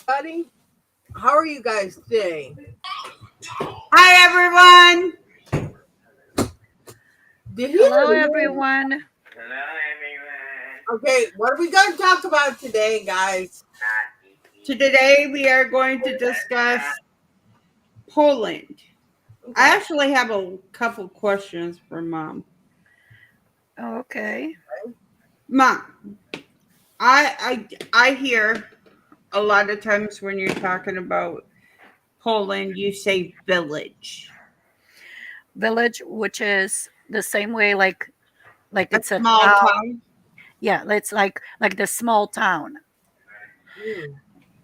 Buddy, how are you guys today? Hi everyone. Did Hello, you? everyone. Okay, what are we going to talk about today, guys? Today we are going to discuss Poland. I Okay. actually have a couple questions for Mom. Okay. Mom, I hear a lot of times when you're talking about Poland, you say village, Village, which is the same way, like a it's a small town. town. Yeah, it's like the small town Hmm.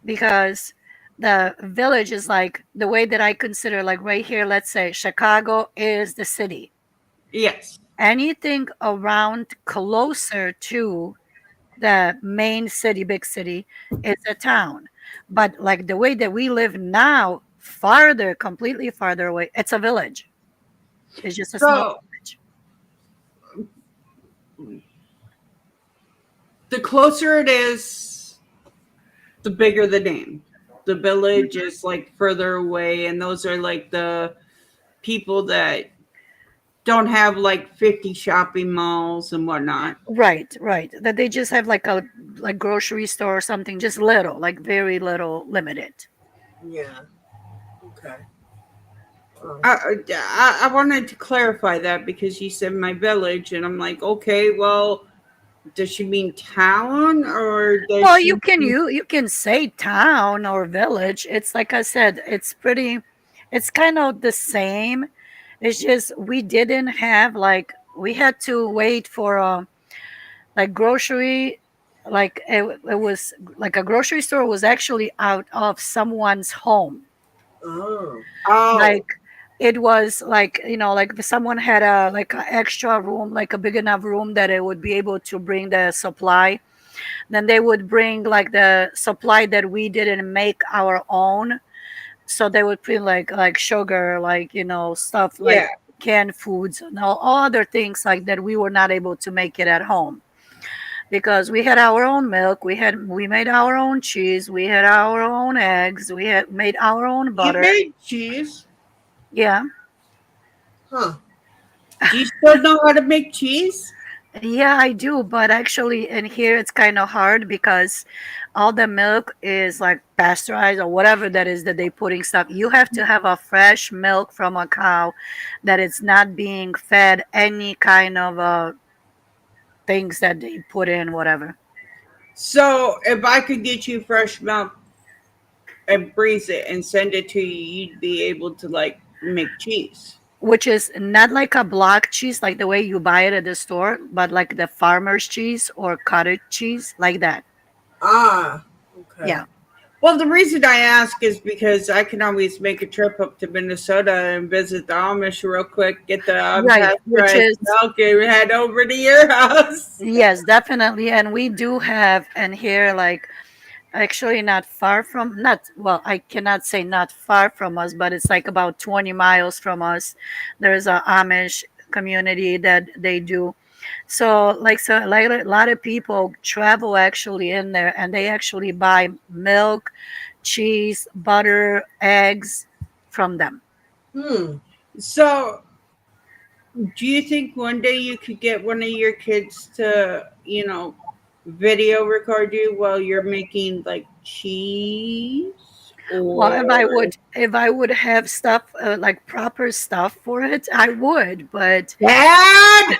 because the village is like the way that I consider, like right here. Let's say Chicago is the city. Yes. Anything around closer to the main city, big city, is a town. But like the way that we live now, farther, completely farther away, it's a village. It's just a small So village. the closer it is, the bigger the name. The village is like further away, and those are like the people that don't have like 50 shopping malls and whatnot. Right, right. That they just have like a like grocery store or something, just little, like very little, limited. Yeah. Okay. Um, I wanted to clarify that because you said my village, and I'm like, okay, well, does she mean town or does Well, she mean? you can say town or village. It's like I said, it's pretty. It's kind of the same. It's just we didn't have like we had to wait for like grocery. Like it was like a grocery store was actually out of someone's home. oh. Like Oh, it was like like if someone had a like an extra room, like a big enough room that it would be able to bring the supply, then they would bring like the supply that we didn't make our own. So they would bring like sugar, like stuff like yeah. canned foods and all other things like that we were not able to make it at home because we had our own milk, we made our own cheese, we had our own eggs, we had made our own You butter. made cheese. Yeah. Huh. Do you still know how to make cheese? Yeah, I do, but actually in here it's kind of hard because all the milk is like pasteurized or whatever that is that they putting stuff. You have to have a fresh milk from a cow that it's not being fed any kind of things that they put in whatever. So if I could get you fresh milk and freeze it and send it to you, you'd be able to like make cheese. Which is not like a block cheese like the way you buy it at the store, but like the farmer's cheese or cottage cheese, like that. Ah. Okay. Yeah. Well, the reason I ask is because I can always make a trip up to Minnesota and visit the Amish real quick, get the Right. Which unpasteurized is milk, and head over to your house. yes, definitely. And we do have and here like actually not far from not well I cannot say not far from us, but it's like about 20 miles from us. There's a Amish community that they do so like a lot of people travel actually in there and they actually buy milk, cheese, butter, eggs from them. Hmm. So, do you think one day you could get one of your kids to, video record you while you're making like cheese? Well, Or if I would have stuff like proper stuff for it, I would, but Dad?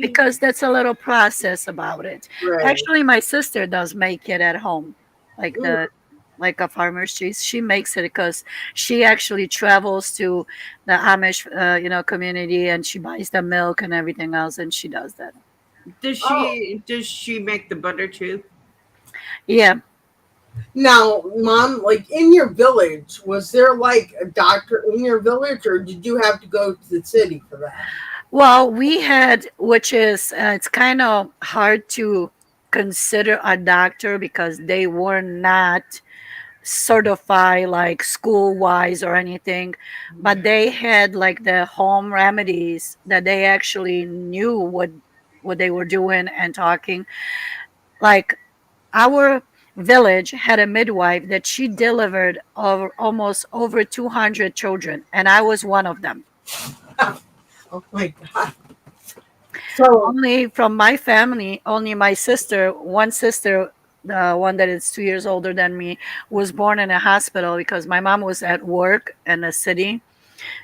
because that's a little process about it. Right. Actually, my sister does make it at home, like Mm. like a farmer's cheese. She makes it because she actually travels to the Amish, community, and she buys the milk and everything else, and she does that. Oh. Does she make the butter too? Yeah. Now, Mom, like in your village, was there like a doctor in your village, or did you have to go to the city for that? Well, we had, which is it's kind of hard to consider a doctor because they were not certified like school wise or anything, but they had like the home remedies that they actually knew what they were doing and talking. Like our village had a midwife that she delivered almost over 200 children, and I was one of them. Oh my God. So, Only from my family, only my sister, one sister, the one that is 2 years older than me, was born in a hospital because my mom was at work in the city.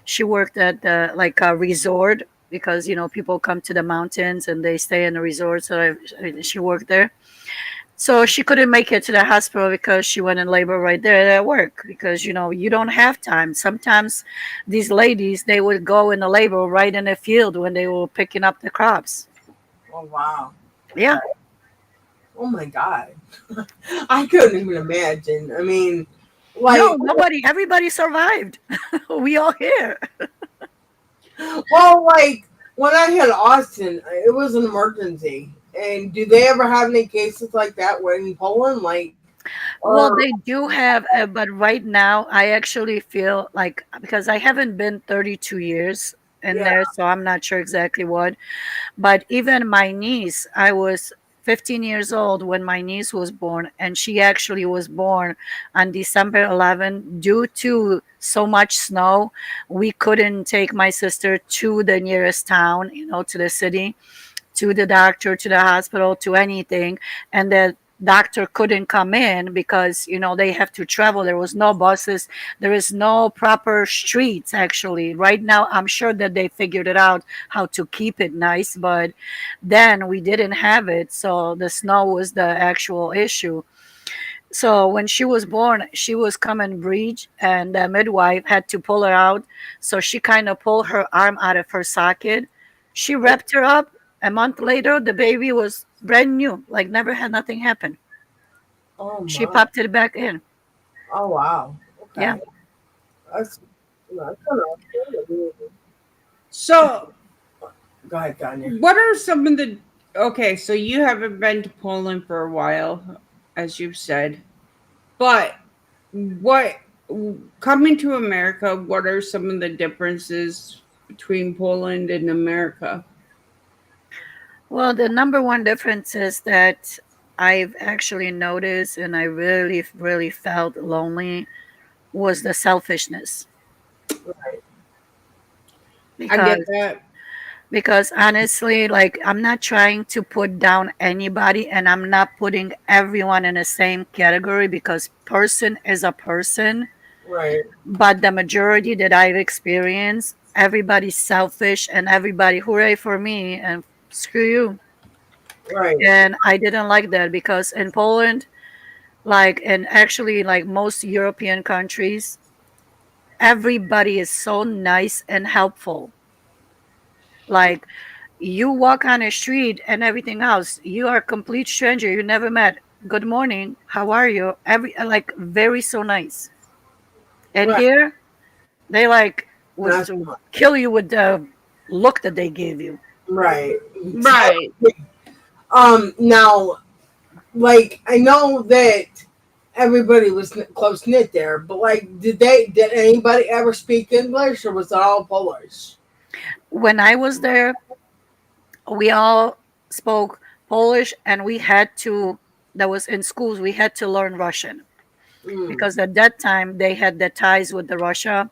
She worked at the like a resort because people come to the mountains and they stay in the resort. So she worked there. So she couldn't make it to the hospital because she went in labor right there at work because you don't have time. Sometimes these ladies they would go in the labor right in the field when they were picking up the crops. oh wow. Yeah. Okay. Oh my God. I couldn't even imagine. I mean, No, like, nobody. Everybody survived. We all here. well, like when I had Austin, it was an emergency. And do they ever have any cases like that in Poland? Like, Well, or they do have, but right now I actually feel like because I haven't been 32 years in yeah, there, so I'm not sure exactly what. But even my niece, I was 15 years old when my niece was born, and she actually was born on December 11th. Due to so much snow, we couldn't take my sister to the nearest town, to the city, to the doctor, to the hospital, to anything. And the doctor couldn't come in because they have to travel. There was no buses, there is no proper streets. Actually right now I'm sure that they figured it out how to keep it nice, but then we didn't have it, so the snow was the actual issue. So when she was born, she was coming breech, and the midwife had to pull her out. So she kind of pulled her arm out of her socket. She wrapped her up. A month later, the baby was brand new, like never had nothing happen. oh She my, popped it back in. oh wow. Yeah. Okay, that's kind of. So, Go ahead, Kanye. what are some of the okay, so you haven't been to Poland for a while, as you've said. But what coming to America, what are some of the differences between Poland and America? Well, the number one difference is that I've actually noticed and I really, really felt lonely was the selfishness. Right, I get Because that. honestly, like, I'm not trying to put down anybody, and I'm not putting everyone in the same category because person is a person. right, But the majority that I've experienced, everybody's selfish and everybody hooray for me and screw you. right, And I didn't like that because in Poland, like, and actually like most European countries, everybody is so nice and helpful. Like, you walk on a street and everything else, you are a complete stranger you never met. Good morning, how are you? Every like very so nice. And right. here they like would Not to much. kill you with the look that they gave you. Right. Right. Now, like, I know that everybody was close knit there, but like, did anybody ever speak English, or was it all Polish? When I was there, we all spoke Polish, and we had to, that was in schools, we had to learn Russian Mm, because at that time they had the ties with the Russia.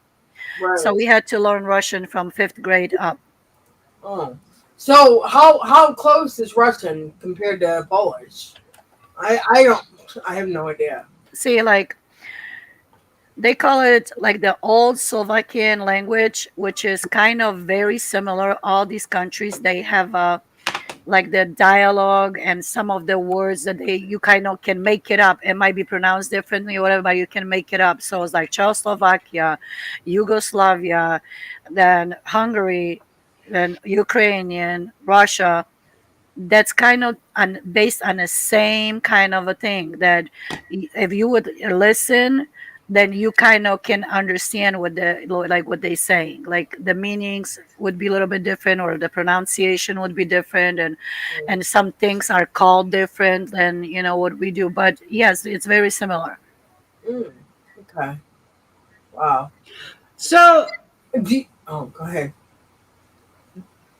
So right. we had to learn Russian from fifth grade up. Oh. So how close is Russian compared to Polish? I don't. I have no idea. See, like, they call it like the old Slovakian language, which is kind of very similar. All these countries they have like the dialogue and some of the words that they you kind of can make it up. It might be pronounced differently or whatever, but you can make it up. So it's like Czechoslovakia, Yugoslavia, then Hungary, then Ukrainian, Russia. That's kind of based on the same kind of a thing that if you would listen, then you kind of can understand what what they saying, like the meanings would be a little bit different or the pronunciation would be different, and some things are called different than what we do, but yes, it's very similar. Mm, okay. Wow. So Oh, go ahead.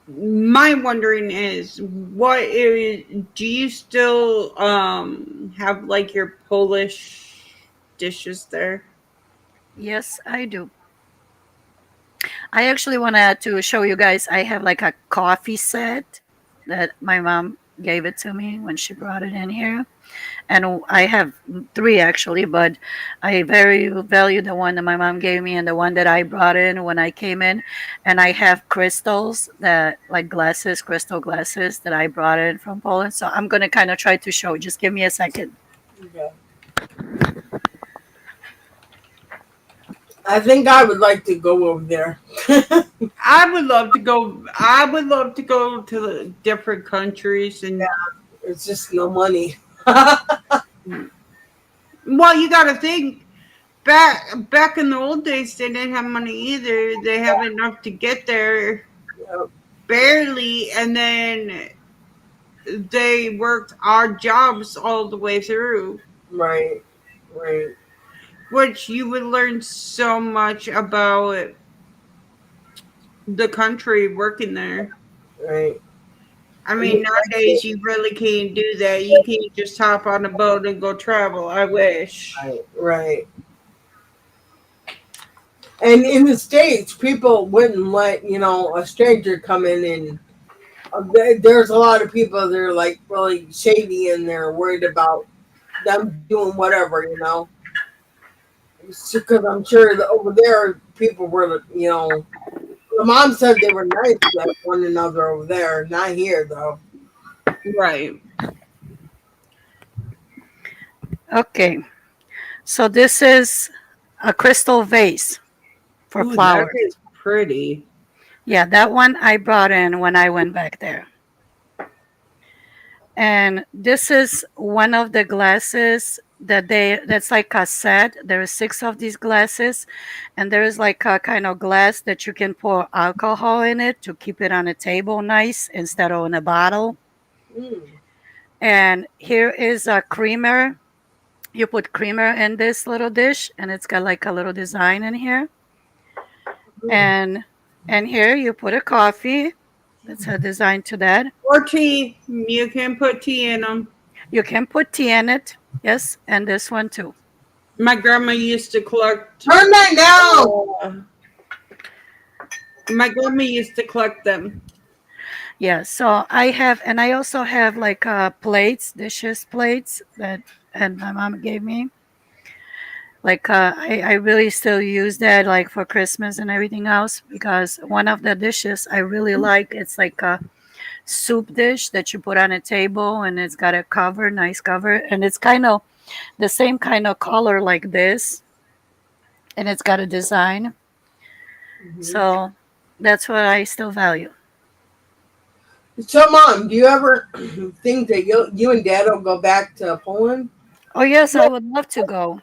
my wondering is, what is, do you still have like your Polish dishes there? Yes, I do. I actually wanted to show you guys. I have like a coffee set that my mom gave it to me when she brought it in here. And I have three actually, but I very value the one that my mom gave me and the one that I brought in when I came in. And I have crystals that, like glasses, crystal glasses that I brought in from Poland. So I'm gonna kind of try to show. Just give me a second. Okay. I think I would like to go over there. I would love to go. I would love to go to the different countries and. It's just no money. Well, you got to think back in the old days, they didn't have money either. They have enough to get there, Yep. barely, and then they worked odd jobs all the way through, Right. Right. which you would learn so much about the country working there. Right. I I mean, mean, nowadays you really can't do that. You can't just hop on a boat and go travel. I wish. right. Right. And in the States, people wouldn't let, a stranger come in and there's a lot of people that are like really shady and they're worried about them doing whatever. Because I'm sure that over there, people were, the mom said they were nice to one another over there, not here though. Right. Okay. So this is a crystal vase for Ooh, that flowers. is pretty. Yeah, that one I brought in when I went back there. And this is one of the glasses that's like a set. There are six of these glasses, and there is like a kind of glass that you can pour alcohol in it to keep it on a table nice instead of in a bottle. Mm. And here is a creamer. You put creamer in this little dish, and it's got like a little design in here. Mm. And here you put a coffee. That's a design to that. Or tea. You can put tea in them. You can put tea in it. Yes, and this one too. My grandma used to collect. Turn that down. Uh, my grandma used to collect them. Yeah, so I have, and I also have like plates, dishes plates that, and my mom gave me. Like I really still use that like for Christmas and everything else because one of the dishes I really like, it's like a soup dish that you put on a table and it's got a cover, nice cover, and it's kind of the same kind of color like this, and it's got a design. Mhm. So that's what I still value. So, Mom, do you ever think that you and Dad will go back to Poland? Oh yes, I would love to go.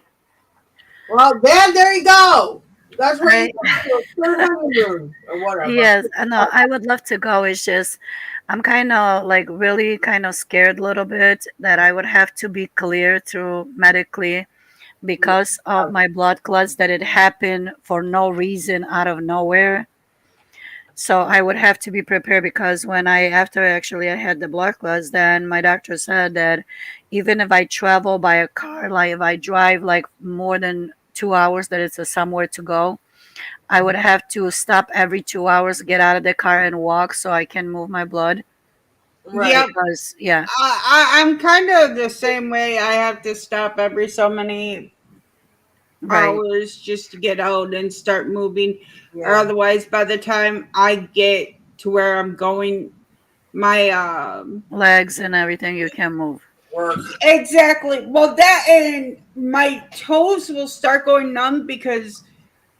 Well, Dad, there you go. That's where you I go to your third honeymoon or whatever. Yes, I know. I would love to go. It's just I'm kind of like really kind of scared a little bit that I would have to be cleared through medically because of my blood clots that it happened for no reason out of nowhere. So I would have to be prepared because when I after actually I had the blood clots, then my doctor said that even if I travel by a car, like if I drive like more than 2 hours, that it's a somewhere to go, I would have to stop every 2 hours, get out of the car and walk so I can move my blood. Right. Yep. Because yeah, I'm kind of the same way. I have to stop every so many right. hours just to get out and start moving. Or Yeah. otherwise, by the time I get to where I'm going, my Legs and everything you can move. Work. exactly. Well, that and my toes will start going numb because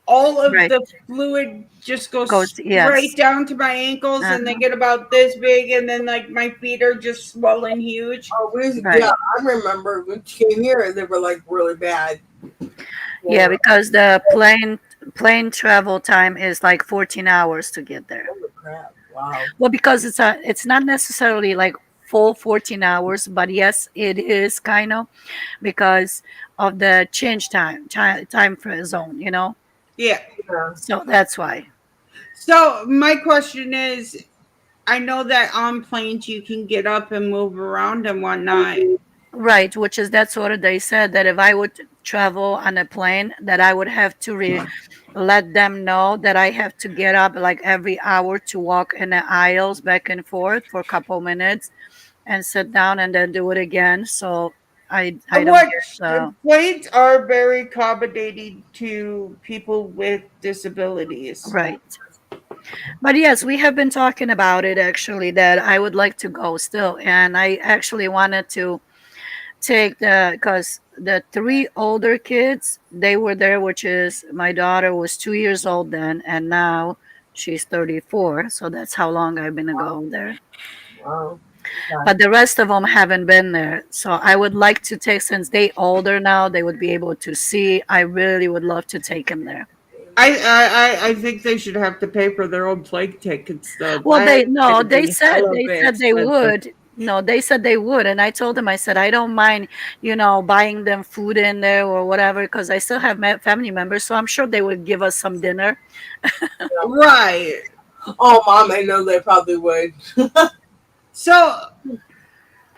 all of Right. the fluid just goes Goes yes. straight down to my ankles and they Uh-huh. get about this big and then like my feet are just swollen huge. Oh, yeah, Right. I remember when she came here, they were like really bad. Yeah, Well, because the plane travel time is like 14 hours to get there. holy crap. Wow. Well, because it's not necessarily like full 14 hours, but yes, it is kind of because of the change time for zone, you know. Yeah. Yeah. So that's why. So my question is, I know that on planes you can get up and move around and whatnot. Right, which is that's what they said that if I would travel on a plane, that I would have to let them know that I have to get up like every hour to walk in the aisles back and forth for a couple minutes and sit down and then do it again. So I don't get Which the planes are very accommodating to people with disabilities. right. But yes, we have been talking about it actually that I would like to go still, and I actually wanted to take the because the three older kids they were there, which is my daughter was 2 years old then, and now she's 34. So that's how long I've been ago there. Wow. Okay. But the rest of them haven't been there. So I would like to take since they older now, they would be able to see. I really would love to take them there. I think they should have to pay for their own plane tickets though. Well, they That's no, gonna be hella they bit said they expensive. would. No, they said they would, and I told them I said I don't mind, buying them food in there or whatever because I still have family members, so I'm sure they would give us some dinner. Right. Oh, mom, I know they probably would. So,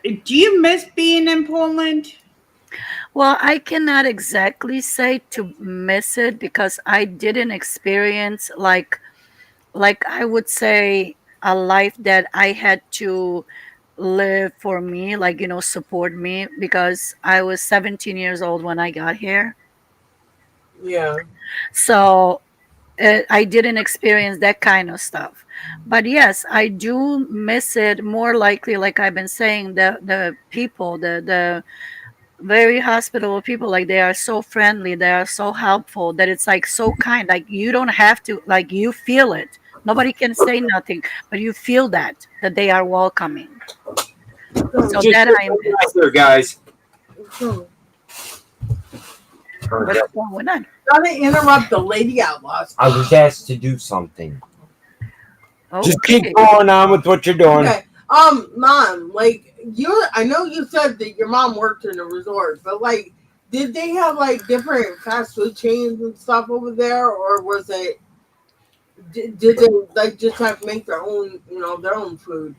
do you miss being in Poland? Well, I cannot exactly say to miss it because I didn't experience like I would say a life that I had to live for me, like support me because I was 17 years old when I got here. Yeah. So I didn't experience that kind of stuff. But yes, I do miss it more likely, like I've been saying, the people, the very hospitable people, like they are so friendly, they are so helpful that it's like so kind. Like you don't have to, like you feel it. Nobody can say nothing, but you feel that they are welcoming. So So, Just that put I that out miss. there, guys. so, What's going on? gotta interrupt the lady outlaws. I was asked to do something. Just keep Okay. going on with what you're doing. Okay. Mom, like I know you said that your mom worked in a resort, but like, did they have like different fast food chains and stuff over there, or was it? Did they like just have to make their own, their own food?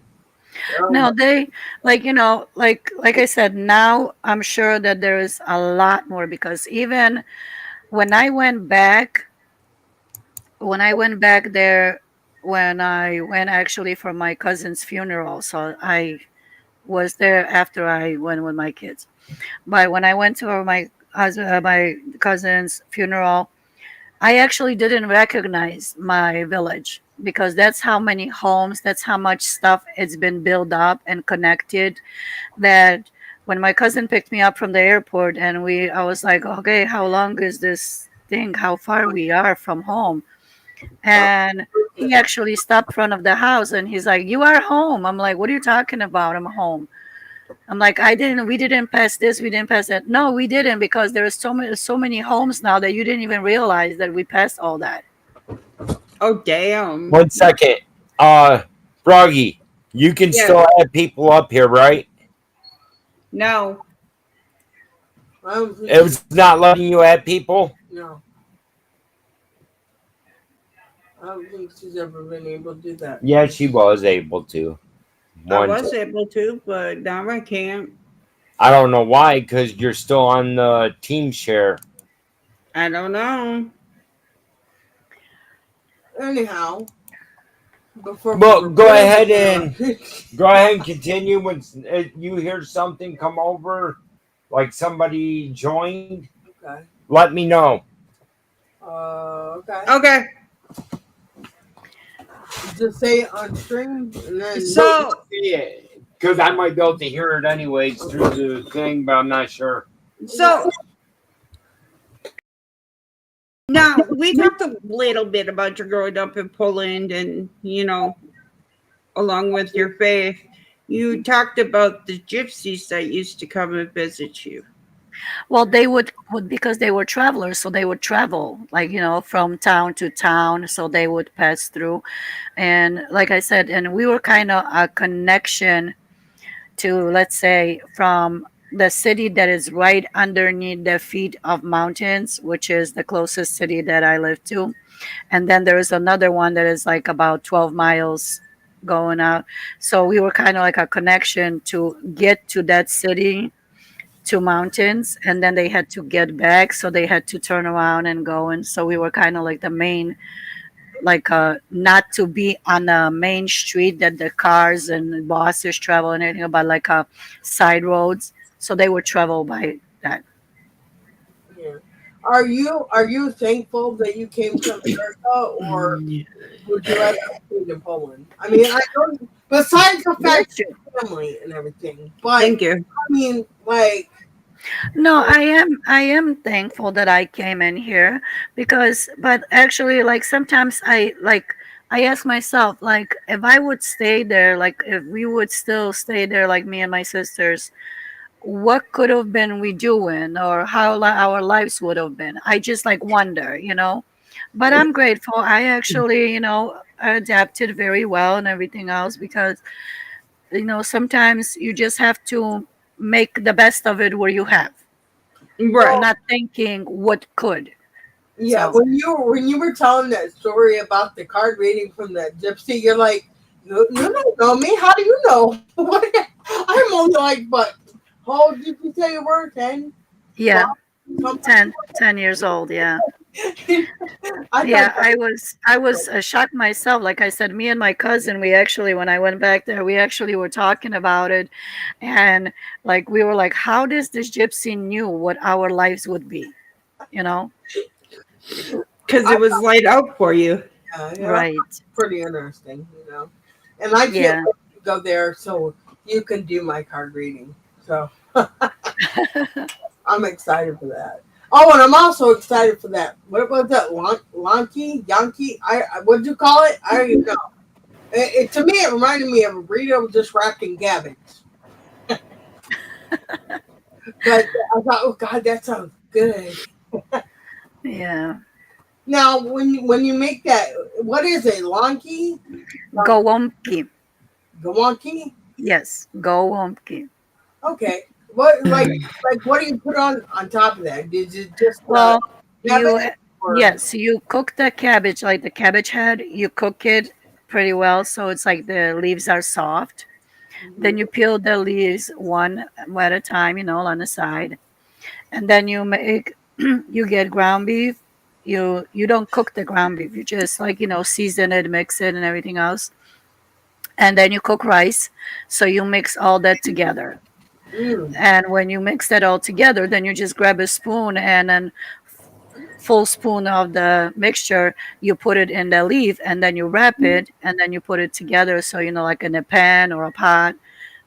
Their own- No, they like I said, now I'm sure that there is a lot more because even when I went back, when I went back there, when I went actually for my cousin's funeral, so I was there after I went with my kids. But when I went to my husband, my cousin's funeral, I actually didn't recognize my village because that's how many homes, that's how much stuff it's been built up and connected. That when my cousin picked me up from the airport and I was like, okay, how long is this thing? How far we are from home? And he actually stopped in front of the house and he's like, "You are home." I'm like, "What are you talking about? I'm home." I'm like, we didn't pass this, we didn't pass that. No, we didn't because there's so many homes now that you didn't even realize that we passed all that. Oh, damn. 1 second. Froggy, you can Yes. still add people up here, right? No. I don't think It was not letting you add people. no. I don't think she's ever been able to do that. Yeah, she was able to. I One. was able to, but now I can't. I don't know why, because you're still on the team share. I don't know. Anyhow, before Well, we go really ahead interrupt- and go ahead and continue. When you hear something come over, like somebody joined, okay. let me know. Okay. Okay. Just say it on stream and then. So, Because I might be able to hear it anyways through the thing, but I'm not sure. so now we talked a little bit about your growing up in Poland and, along with your faith. You talked about the gypsies that used to come and visit you. Well, they would because they were travelers, so they would travel like from town to town, so they would pass through, and like I said, and we were kind of a connection to, let's say, from the city that is right underneath the feet of mountains, which is the closest city that I live to. And then there is another one that is like about 12 miles going out. So we were kind of like a connection to get to that city, to mountains, and then they had to get back, so they had to turn around and go. And so we were kind of like the main, like not to be on a main street that the cars and buses travel and anything, but like side roads. So they would travel by that. Yeah. Are you thankful that you came to America, or would you rather have stayed in Poland? I mean, I don't. Besides the Bless fact you. of family and everything, but Thank you. I mean, like, No, I am thankful that I came in here, because but actually like sometimes I ask myself, like, if I would stay there, like if we would still stay there, like me and my sisters, what could have been we doing, or how our lives would have been. I just like wonder. But I'm grateful. I actually, adapted very well and everything else, because sometimes you just have to make the best of it where you have, well, Right. not thinking what could. yeah. So When you were telling that story about the card reading from that gypsy, you're like, you don't know me. How do you know? What? I'm only like, but how old did you say you were? 10, yeah, 12, something. 10 years old. Yeah. I thought Yeah, I was shocked myself. Like I said, me and my cousin, we actually, when I went back there, we actually were talking about it, and like we were like, how does this gypsy knew what our lives would be? You know? Because I it was laid out for you. yeah, Right. pretty interesting. And I can't Yeah. wait to go there so you can do my card reading. So I'm excited for that. Oh, and I'm also excited for that. What was that? Lonky? Yankee? What'd you call it? I don't even know. To me, it reminded me of a burrito just wrapped in cabbage. But I thought, oh God, that sounds good. Yeah. Now, when you make that, what is it? Lonky? Gołąbki. Gawanki? Yes, gołąbki. Okay. What what do you put on top of that? Did you just Well, you cabbage or yes, you cook the cabbage, like the cabbage head, you cook it pretty well so it's like the leaves are soft. Then you peel the leaves one at a time, on the side. And then you make you get ground beef. You don't cook the ground beef. You just like, season it, mix it and everything else. And then you cook rice. So you mix all that together. mm, And when you mix that all together, then you just grab a spoon and then full spoon of the mixture, you put it in the leaf and then you wrap it and then you put it together. So, like in a pan or a pot,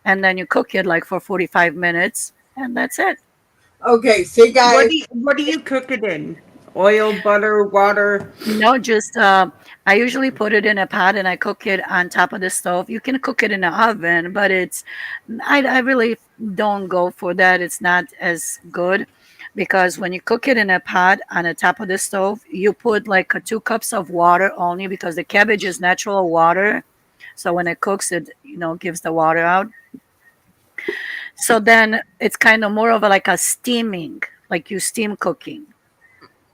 and then you cook it like for 45 minutes and that's it. okay, see guys, What do you cook it in? Oil, butter, water. No, just I usually put it in a pot and I cook it on top of the stove. You can cook it in the oven, but I really don't go for that. It's not as good, because when you cook it in a pot on the top of the stove, you put like 2 cups of water only, because the cabbage is natural water. So when it cooks, it gives the water out. So then it's kind of more of like a steaming, like you steam cooking.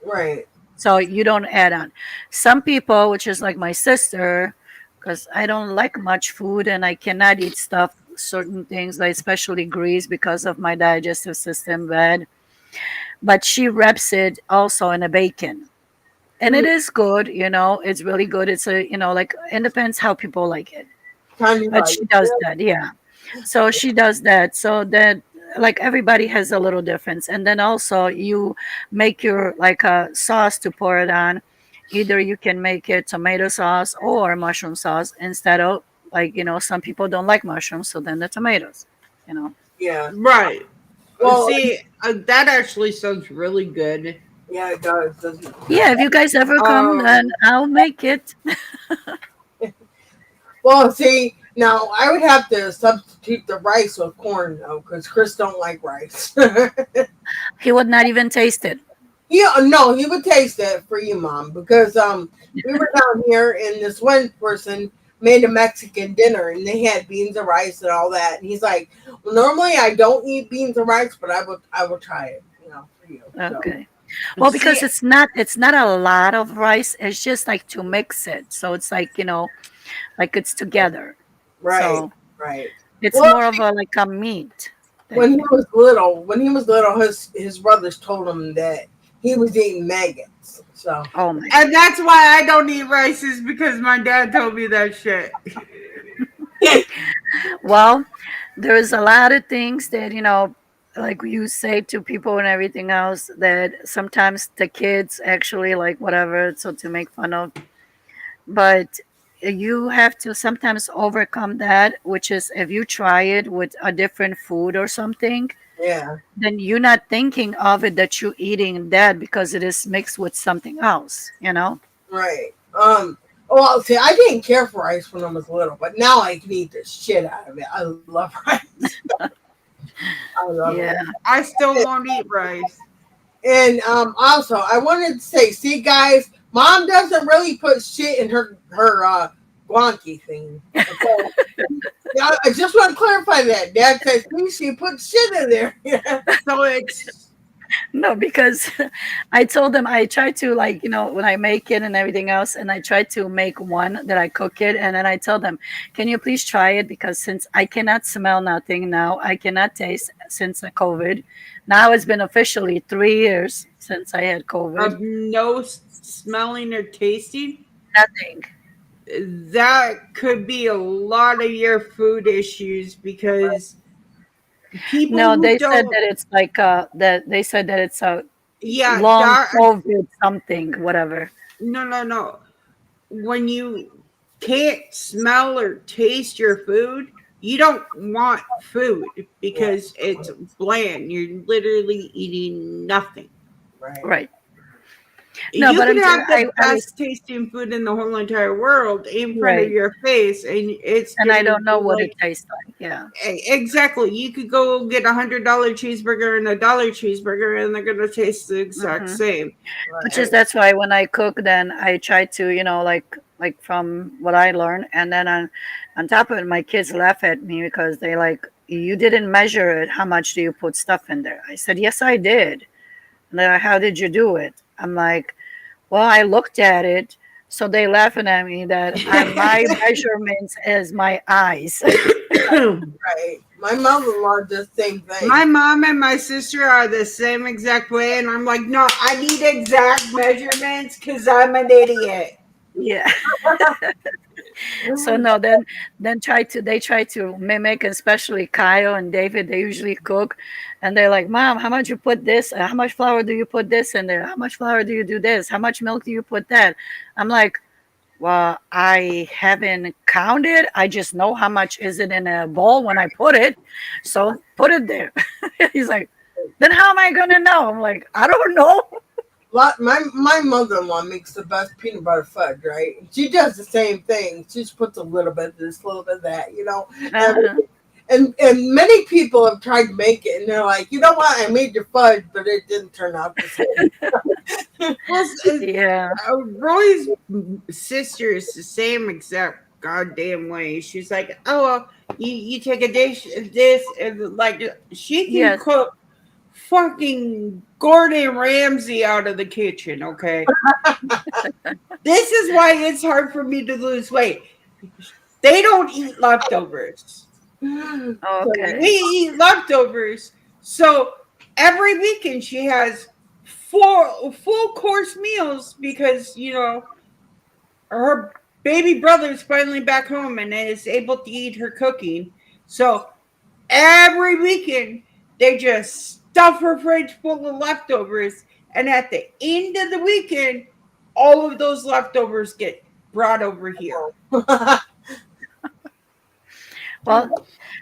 right? So you don't add on. Some people, which is like my sister, because I don't like much food and I cannot eat stuff, certain things, like especially grease, because of my digestive system bad. But she wraps it also in a bacon. And it Mm, is good, it's really good. It's like, it depends how people like it. kind of But like she does that, yeah. So she does that, so that like everybody has a little difference. And then also you make your like a sauce to pour it on. Either you can make it tomato sauce or mushroom sauce, instead of, like, some people don't like mushrooms, so then the tomatoes. yeah. Right. Well, See, that actually sounds really good. yeah, it does, doesn't it? Yeah, if you guys ever come, then Um, I'll make it. Well, see, now I would have to substitute the rice with corn though, because Chris don't like rice. He would not even taste it. No, he would taste it for you, mom, because we were down here and this one person made a Mexican dinner and they had beans and rice and all that, and he's like, "Well, normally I don't eat beans and rice, but I will try it, for you." So Okay. Well, See, because it's not a lot of rice. It's just like to mix it. So it's like, like it's together. Right, So right. it's Well, more of a like a meat when he thing. was little, his brothers told him that he was eating maggots. So Oh my and that's why I don't eat rice is because my dad told me that shit. Well, there's a lot of things that, like you say to people and everything else that sometimes the kids actually like whatever, so to make fun of. But you have to sometimes overcome that, which is if you try it with a different food or something, yeah, then you're not thinking of it that you're eating that because it is mixed with something else. right. Well, see, I didn't care for rice when I was little, but now I can eat the shit out of it. I love rice. I love Yeah. I still it. won't eat rice. And also, I wanted to say, see, guys, mom doesn't really put shit in her guanky thing. Okay, yeah, I just want to clarify that. Dad says, see, she put shit in there. So it's No, because I told them I try to like, when I make it and everything else, and I try to make one that I cook it, and then I tell them, can you please try it? Because since I cannot smell nothing now, I cannot taste since the COVID. Now it's been officially 3 years since I had COVID. of no smelling or tasting. Nothing. That could be a lot of your food issues because people No, who they said don't, that it's like that they said that it's a yeah, long COVID something, whatever. no, no, no. When you can't smell or taste your food, you don't want food Yeah, because it's bland. You're literally eating nothing. right. Right. No, You but could have I the I was best tasting food in the whole entire world in front of right. your face, and it's And I gonna don't know be what it like tastes like. Yeah. exactly. You could go get $100 cheeseburger and $1 cheeseburger, and they're gonna taste the exact Hmm. same. Which Uh, is that's why when I cook, then I try to, like from what I learned, and then on top of it, my kids laugh at me because they like, you didn't measure it. How much do you put stuff in there? I said, yes, I did. And they're like, how did you do it? I'm like, well, I looked at it. So they laughing at me that my measurements is my eyes. Right. My mother-in-law does the same My thing. mom and my sister are the same exact way, and I'm like, no, I need exact measurements because I'm an idiot. Yeah. So no, then they try to mimic, especially Kyle and David. They usually cook, and they're like, "Mom, how much you put this? How much flour do you put this in there? How much flour do you do this? How much milk do you put that?" I'm like, "Well, I haven't counted. I just know how much is it in a bowl when I put it, so put it there." He's like, "Then how am I gonna know?" I'm like, "I don't know." My mother-in-law makes the best peanut butter fudge, right? She does the same thing. She just puts a little bit of this, a little bit of that, And, Uh-huh. and many people have tried to make it, and they're like, you know what? I made your fudge, but it didn't turn out the same. Well, Yeah. Roy's sister is the same exact goddamn way. She's like, oh, well, you take a dish of this, and like, she can Yes. cook fucking Gordon Ramsay out of the kitchen, okay? This is why it's hard for me to lose weight. They don't eat leftovers. We Okay. eat leftovers. So every weekend she has four full course meals because, her baby brother's finally back home and is able to eat her cooking. So every weekend they just stuff her fridge full of leftovers. And at the end of the weekend, all of those leftovers get brought over here. Well,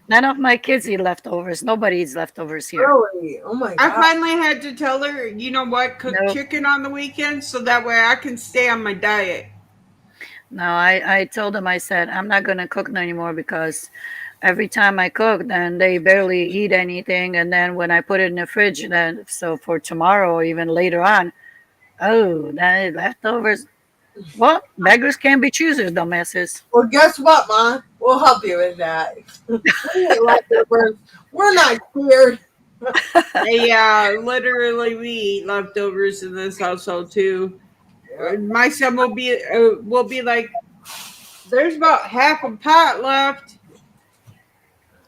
none of my kids eat leftovers. Nobody eats leftovers here. Really? Oh my I god. finally had to tell her, you know what, cook No, chicken on the weekends so that way I can stay on my diet. no. I told them, I said, I'm not going to cook no anymore because every time I cook, then they barely eat anything. And then when I put it in the fridge, then so for tomorrow or even later on, oh, that leftovers. Well, beggars can't be choosers, dumbasses. Well, guess what, Mom? We'll help you with that. We ain't leftovers. We're not scared. Yeah, literally, we eat leftovers in this household too. Yeah. My son will be like, "There's about half a pot left."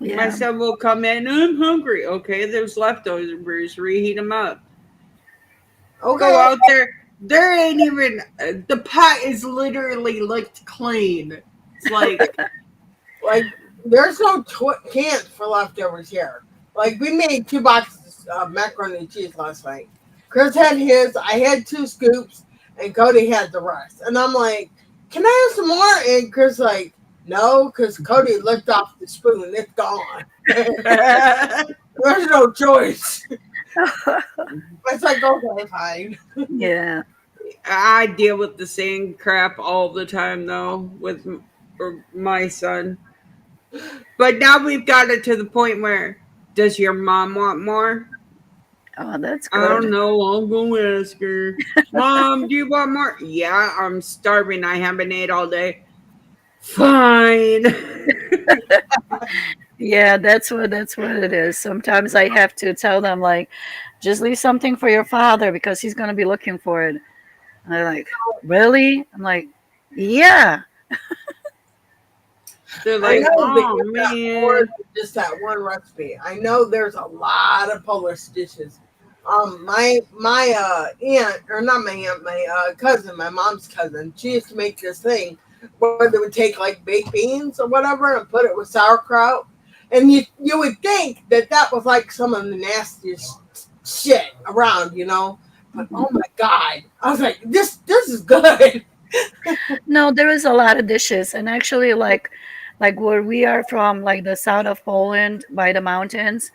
My Yeah. son will come in. I'm hungry. Okay, there's leftovers. Reheat them up. Go Okay. out there. There ain't even the pot is literally licked clean. It's like, Like, there's no chance for leftovers here. Like, we made 2 boxes of macaroni and cheese last night. Chris had his, I had 2 scoops, and Cody had the rest. And I'm like, can I have some more? And Chris like, no, because Cody licked off the spoon. It's gone. There's no choice. It's like, okay, fine. Yeah. I deal with the same crap all the time though with my son. But now we've got it to the point where, does your mom want more? Oh, that's I don't good. know. I'll go ask her. Mom, do you want more? Yeah, I'm starving. I haven't ate all day. Fine. Yeah, that's what it is. Sometimes I have to tell them like, just leave something for your father because he's gonna be looking for it. And they're like, really? I'm like, yeah. They're I like, know that oh you've got more man. than just that one recipe. I know there's a lot of Polish dishes. My aunt, or not my aunt, my cousin, my mom's cousin, she used to make this thing where they would take like baked beans or whatever and put it with sauerkraut, and you would think that that was like some of the nastiest shit around, But oh my god, I was like, this is good. No, there is a lot of dishes, and actually, like where we are from, like the south of Poland by the mountains,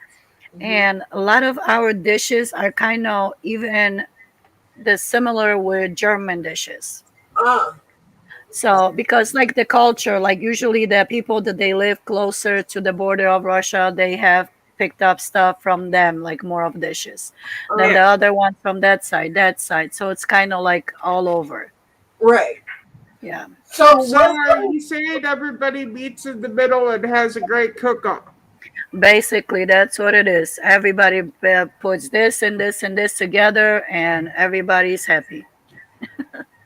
Mhm. and a lot of our dishes are kind of even the similar with German dishes. Ah, So because like the culture, like usually the people that they live closer to the border of Russia, they have picked up stuff from them, like more of dishes. Then uh, the other one from that side, that side. So it's kind of like all over. right. Yeah. So So what? are you saying everybody meets in the middle and has a great cook off? Basically, that's what it is. Everybody puts this and this and this together, and everybody's happy.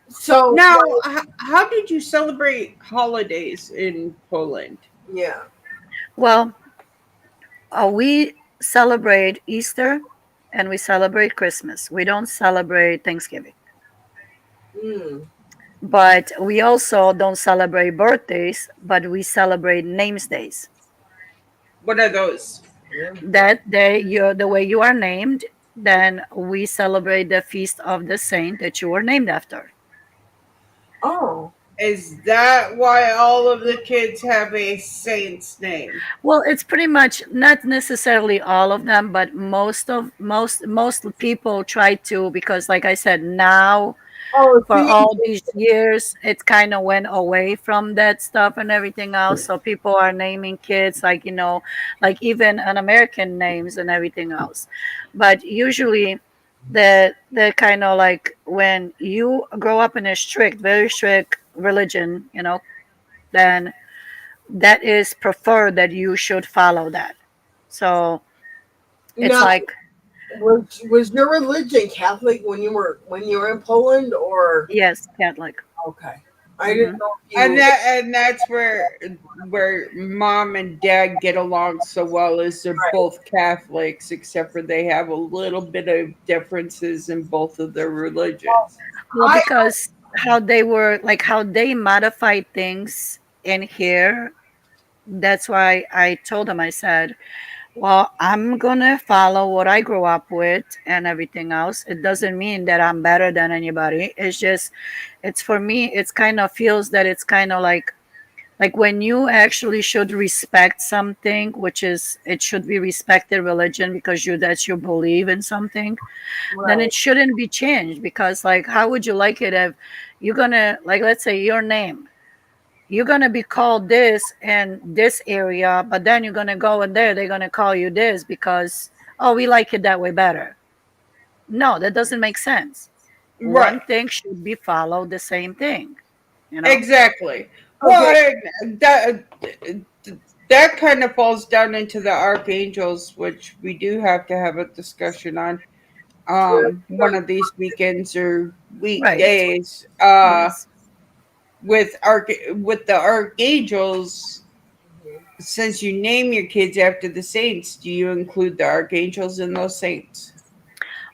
So Now, like, how did you celebrate holidays in Poland? yeah. Well, we celebrate Easter and we celebrate Christmas. We don't celebrate Thanksgiving. Mm. But we also don't celebrate birthdays, but we celebrate names days. What are those? Yeah. That day, the way you are named, then we celebrate the feast of the saint that you were named after. Oh. Is that why all of the kids have a saint's name? Well, it's pretty much not necessarily all of them, but most people try to, because like I said, now Oh, for see, all these years it kind of went away from that stuff and everything else, so people are naming kids like, like even an American names and everything else. But usually the kind of like when you grow up in a strict, very strict religion, then that is preferred that you should follow that. So it's now like, was your religion Catholic when you were in Poland, or yes, Catholic. okay? I didn't Hmm. know if And you. that's where mom and dad get along so well, is they're Right. both Catholics, except for they have a little bit of differences in both of their religions. Well, I because how they were, like how they modified things in here, that's why I told them, I said, well, I'm gonna follow what I grew up with and everything else. It doesn't mean that I'm better than anybody. It's just, it's for me, it's kind of feels that it's kind of like when you actually should respect something, which is it should be respected religion because that you believe in something, then right. it shouldn't be changed. Because like how would you like it if you're gonna, like, let's say your name, you're gonna be called this in this area, but then you're gonna go in there, they're gonna call you this because, oh, we like it that way better. No, that doesn't make sense. Right. One thing should be followed, the same thing, you know. Exactly. Okay. Well, that, that kind of falls down into the archangels, which we do have to have a discussion on one of these weekends or Right. weekdays. Yes. With the archangels, since you name your kids after the saints, do you include the archangels in those saints?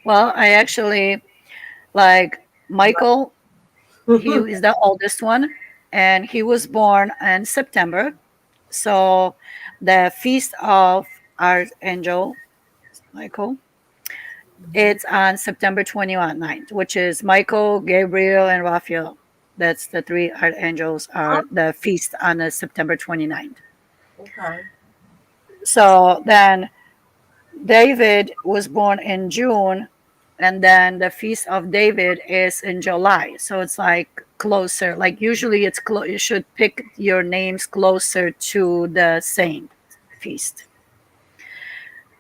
Well, I actually like Michael. He is the oldest one, and he was born in September. So the feast of Archangel Michael, it's on September 29th, which is Michael, Gabriel, and Raphael. That's the three archangels are the feast on the September 29th. Okay. So then David was born in June, and then the feast of David is in July. So it's like closer. Like usually it's you should pick your names closer to the saint feast.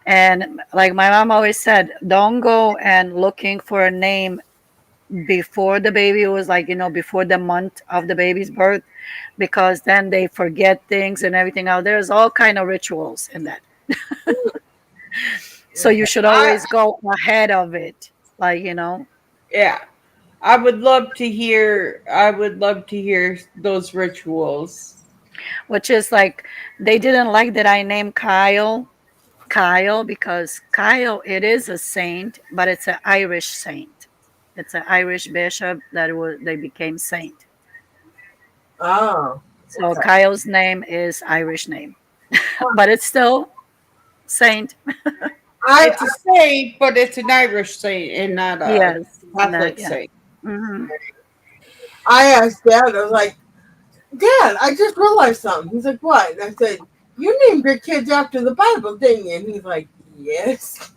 And like my mom always said, don't go and looking for a name before the baby was like, before the month of the baby's birth, because then they forget things and everything else. There's all kind of rituals in that. So you Okay. should I always go ahead of it. Like, Yeah, I would love to hear. I would love to hear those rituals. which is like they didn't like that I named Kyle because Kyle it is a saint, but it's an Irish saint. It's an Irish bishop that was they became saint. Oh. So Okay. Kyle's name is Irish name, but it's still saint. I It's a saint, but it's an Irish saint and not a Yes, Catholic yeah. saint. Hmm. I asked Dad. I was like, Dad, I just realized something. He's like, what? And I said, you named your kids after the Bible, didn't you? And he's like, yes.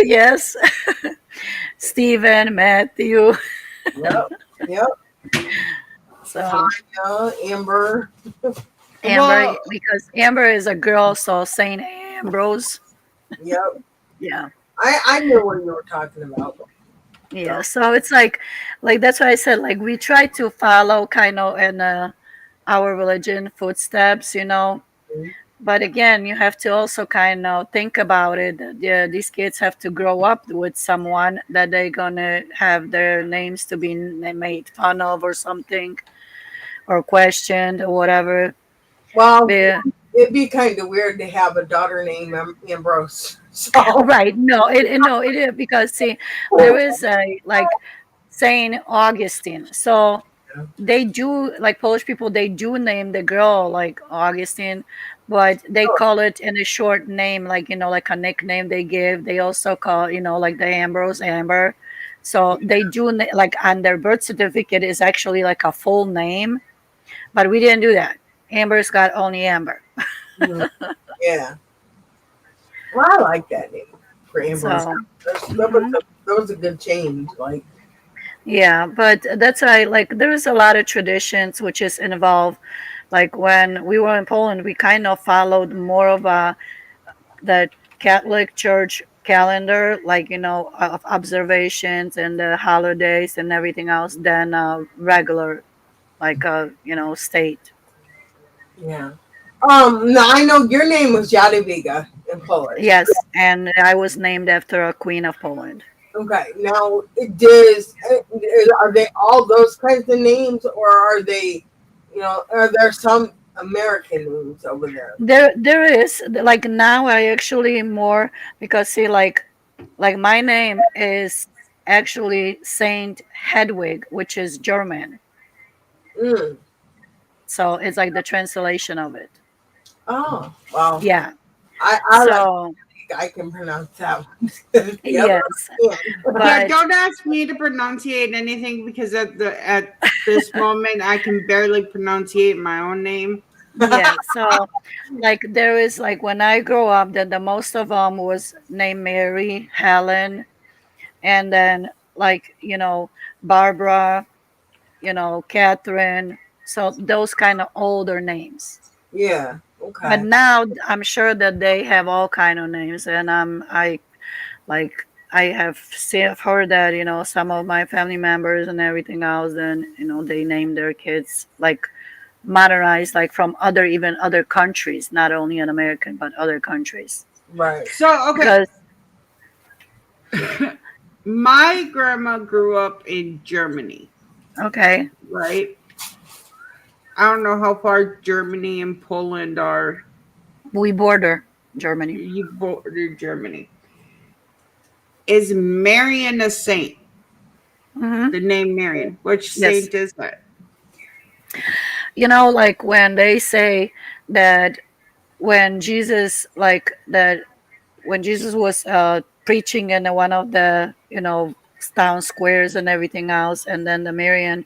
Yes, Stephen, Matthew. Yep. Yep. So Tanya, Amber. Amber, Well, because Amber is a girl, so Saint Ambrose. Yep. Yeah. I knew what you were talking about. Yeah, So, so it's like that's why I said like we try to follow kind of in our religion footsteps. But again, you have to also kind of think about it. Yeah, these kids have to grow up with someone that they're gonna have their names to be made fun of or something, or questioned or whatever. well, Yeah. it'd be kind of weird to have a daughter named Ambrose. So, Right. No, no, it is because see, there is a like Saint Augustine. So they do like Polish people. They do name the girl like Augustine, but they call it in a short name, like like a nickname they give. They also call like the Ambrose Amber. So they do like on their birth certificate is actually like a full name, but we didn't do that. Amber's got only Amber. yeah. Well, I like that name for Ambrose. So. Was Mhm. that was a good change. Like, Yeah, but that's why like there is a lot of traditions which is involved. Like when we were in Poland, we kind of followed more of the Catholic Church calendar, like of observations and the holidays and everything else than regular like state. yeah. Now I know your name was Jadwiga in Polish. Yes, and I was named after a queen of Poland. Okay. Now, it does. Are they all those kinds of names, or are they, are there some American names over there? There is like now I actually more because see like my name is actually Saint Hedwig, which is German. Mm. So it's like the translation of it. Oh, wow. Yeah. I like. So I can pronounce that one. The other yes, one I yeah, but don't ask me to pronunciate anything because at this moment I can barely pronunciate my own name. can't. yeah. So like there is like when I grow up, then the most of them was named Mary, Helen, and then like Barbara, Catherine. So those kind of older names. Yeah. But Okay. now I'm sure that they have all kind of names, and I like I have heard that some of my family members and everything else, and they name their kids like modernized, like from other, even other countries, not only in American but other countries. Right. So, okay, Because my grandma grew up in Germany, okay, right? I don't know how far Germany and Poland are. we border Germany. You border Germany. Is Marion a saint? Hmm. The name Marion. Which Yes, saint is that? like when they say that when Jesus, like that when Jesus was preaching in one of the town squares and everything else, and then the Marian,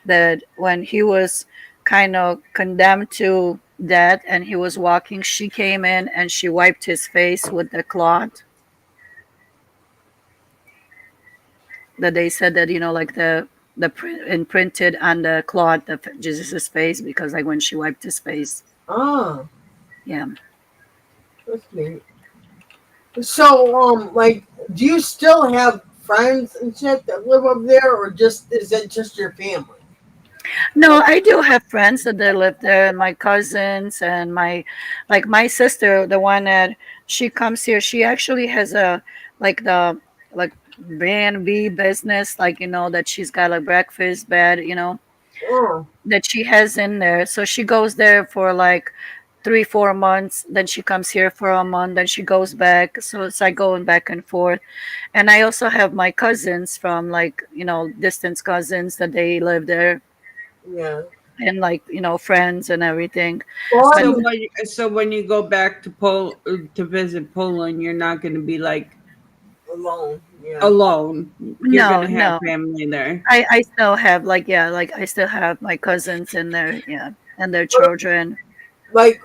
that when he was kind of condemned to death and he was walking, she came in and she wiped his face with the cloth. That they said that like the print imprinted on the cloth of Jesus's face, because like when she wiped his face, Ah, yeah. that's neat. So, like, do you still have friends and shit that live up there, or just is it just your family? No, I do have friends that they live there, and my cousins and my sister, the one that she comes here. She actually has a like the like B&B business, like that she's got a breakfast bed, Oh, that she has in there. So she goes there for like 3 4 months, then she comes here for a month, then she goes back. So it's like going back and forth. And I also have my cousins from like distance cousins that they live there, yeah. and like friends and everything. Well, I But mean, So when you go back to to visit Poland, you're not going to be like alone. Yeah. alone. You're going no, to have no, family there. I still have like, yeah, like I still have my cousins in there, yeah, and their children. Like,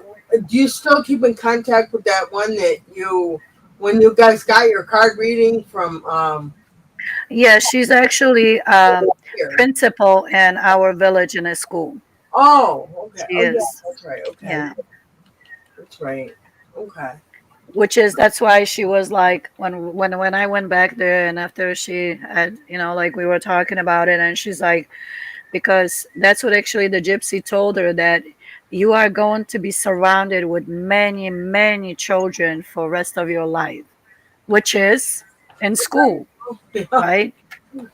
do you still keep in contact with that one that when you guys got your card reading from Yeah, she's actually here? principal in our village in a school. Oh, okay. She Oh, yeah, is, that's right. Okay, yeah. that's right. Okay. Which is that's why she was like, when I went back there, and after she had like we were talking about it, and she's like, because that's what actually the gypsy told her, that you are going to be surrounded with many many children for rest of your life, which is in school, Yeah. right?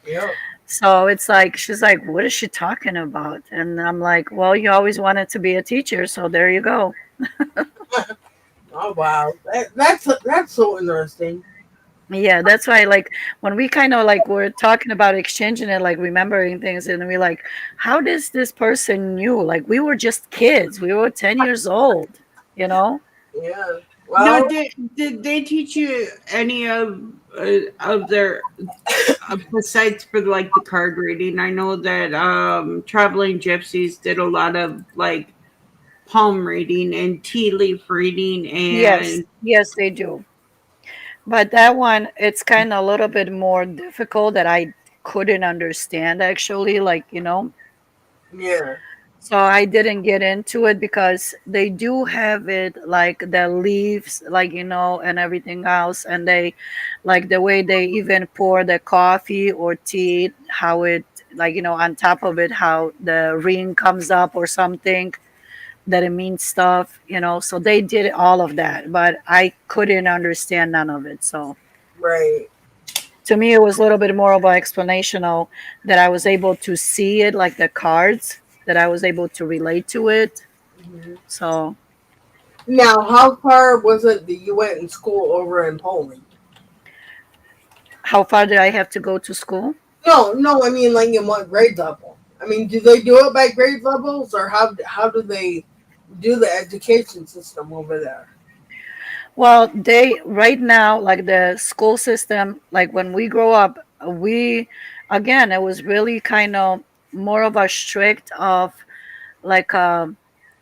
Yeah. So it's like, she's like, what is she talking about? And I'm like, well, you always wanted to be a teacher, so there you go. Oh wow. That's so interesting. Yeah, that's why, like, when we kind of like were talking about exchanging it, like remembering things, and we like, how does this person knew? Like, we were just kids. We were 10 years old, you know? Yeah. Now, Well, did they teach you any of their besides for like the card reading? I know that traveling gypsies did a lot of like palm reading and tea leaf reading Yes, and yes, they do. But that one, it's kind of a little bit more difficult, that I couldn't understand actually, like, yeah. so I didn't get into it, because they do have it like the leaves, like, and everything else. And they, like, the way they even pour the coffee or tea, how it, like, on top of it, how the ring comes up or something, that it means stuff, So they did all of that, but I couldn't understand none of it. So Right. to me, it was a little bit more of an explanational, that I was able to see it, like the cards, that I was able to relate to it. Mhm. So Now, how far was it that you went in school over in Poland? how far did I have to go to school? No, no. I mean, like in what grade level? I mean, do they do it by grade levels, or how do they do the education system over there? Well, they right now, like the school system, like when we grow up, we again, it was really kind of more of a strict of like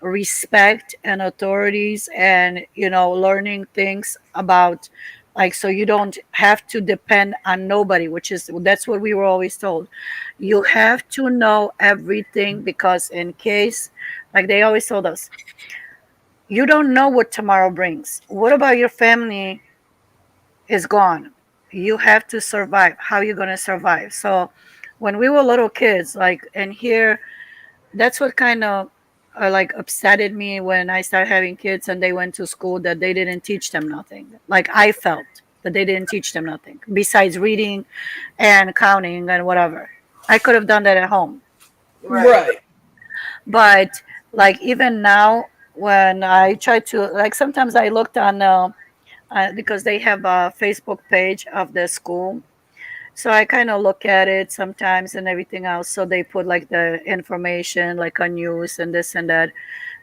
respect and authorities, and learning things about, like, so you don't have to depend on nobody, which is, that's what we were always told. You have to know everything, because in case, like they always told us, you don't know what tomorrow brings. What about your family is gone? You have to survive. How are you going to survive? So when we were little kids, like, and here, that's what kind of like upsetted me when I started having kids and they went to school that they didn't teach them nothing. Like I felt that they didn't teach them nothing besides reading and counting and whatever. I could have done that at home. Right. Right. But like even now, when I try to like, sometimes I looked on because they have a Facebook page of the school. So I kind of look at it sometimes and everything else. So they put like the information, like on news and this and that.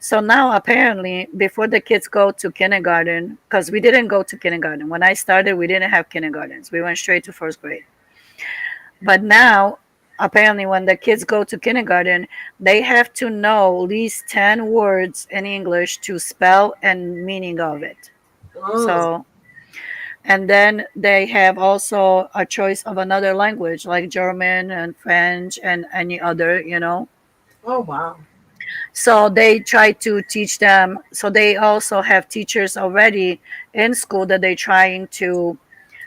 So now apparently, before the kids go to kindergarten, because we didn't go to kindergarten. When I started, we didn't have kindergartens. We went straight to first grade. But now, apparently, when the kids go to kindergarten, they have to know at least 10 words in English to spell and meaning of it. Oh, So, and then they have also a choice of another language like German and French and any other, you know. oh wow. So they try to teach them. So they also have teachers already in school that they're trying to,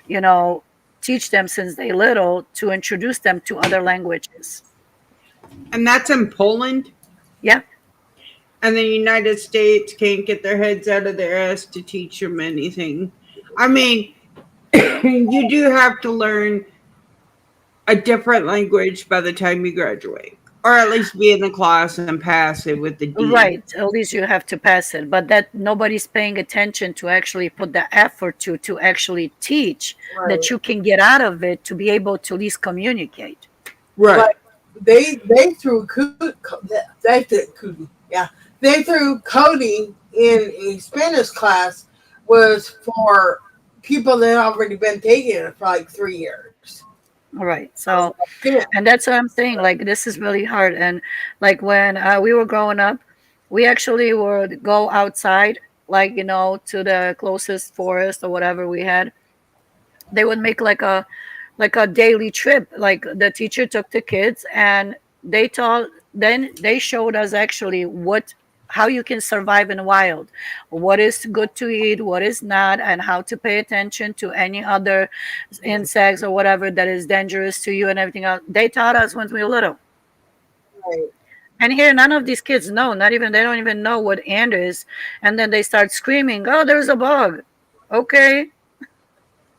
you know, teach them since they little to introduce them to other languages. And that's in Poland. Yeah, And the United States can't get their heads out of their ass to teach them anything. I mean, you do have to learn a different language by the time you graduate, or at least be in the class and pass it with the D. right. At least you have to pass it, but that nobody's paying attention to actually put the effort to actually teach Right. that you can get out of it to be able to at least communicate. Right. But they threw they did coding. Yeah, they threw coding in a Spanish class was for people that had already been taking it for like 3 years. All right. I was So, like, damn. and that's what I'm saying. Like, this is really hard. And like when we were growing up, we actually would go outside, like, you know, to the closest forest or whatever we had. They would make like a daily trip. Like the teacher took the kids and they taught, then they showed us actually what, how you can survive in the wild, what is good to eat, what is not, and how to pay attention to any other insects or whatever that is dangerous to you and everything else. They taught us when we were little. Right. And here, none of these kids know, not even, they don't even know what ant is. And then they start screaming, oh, there's a bug. Okay.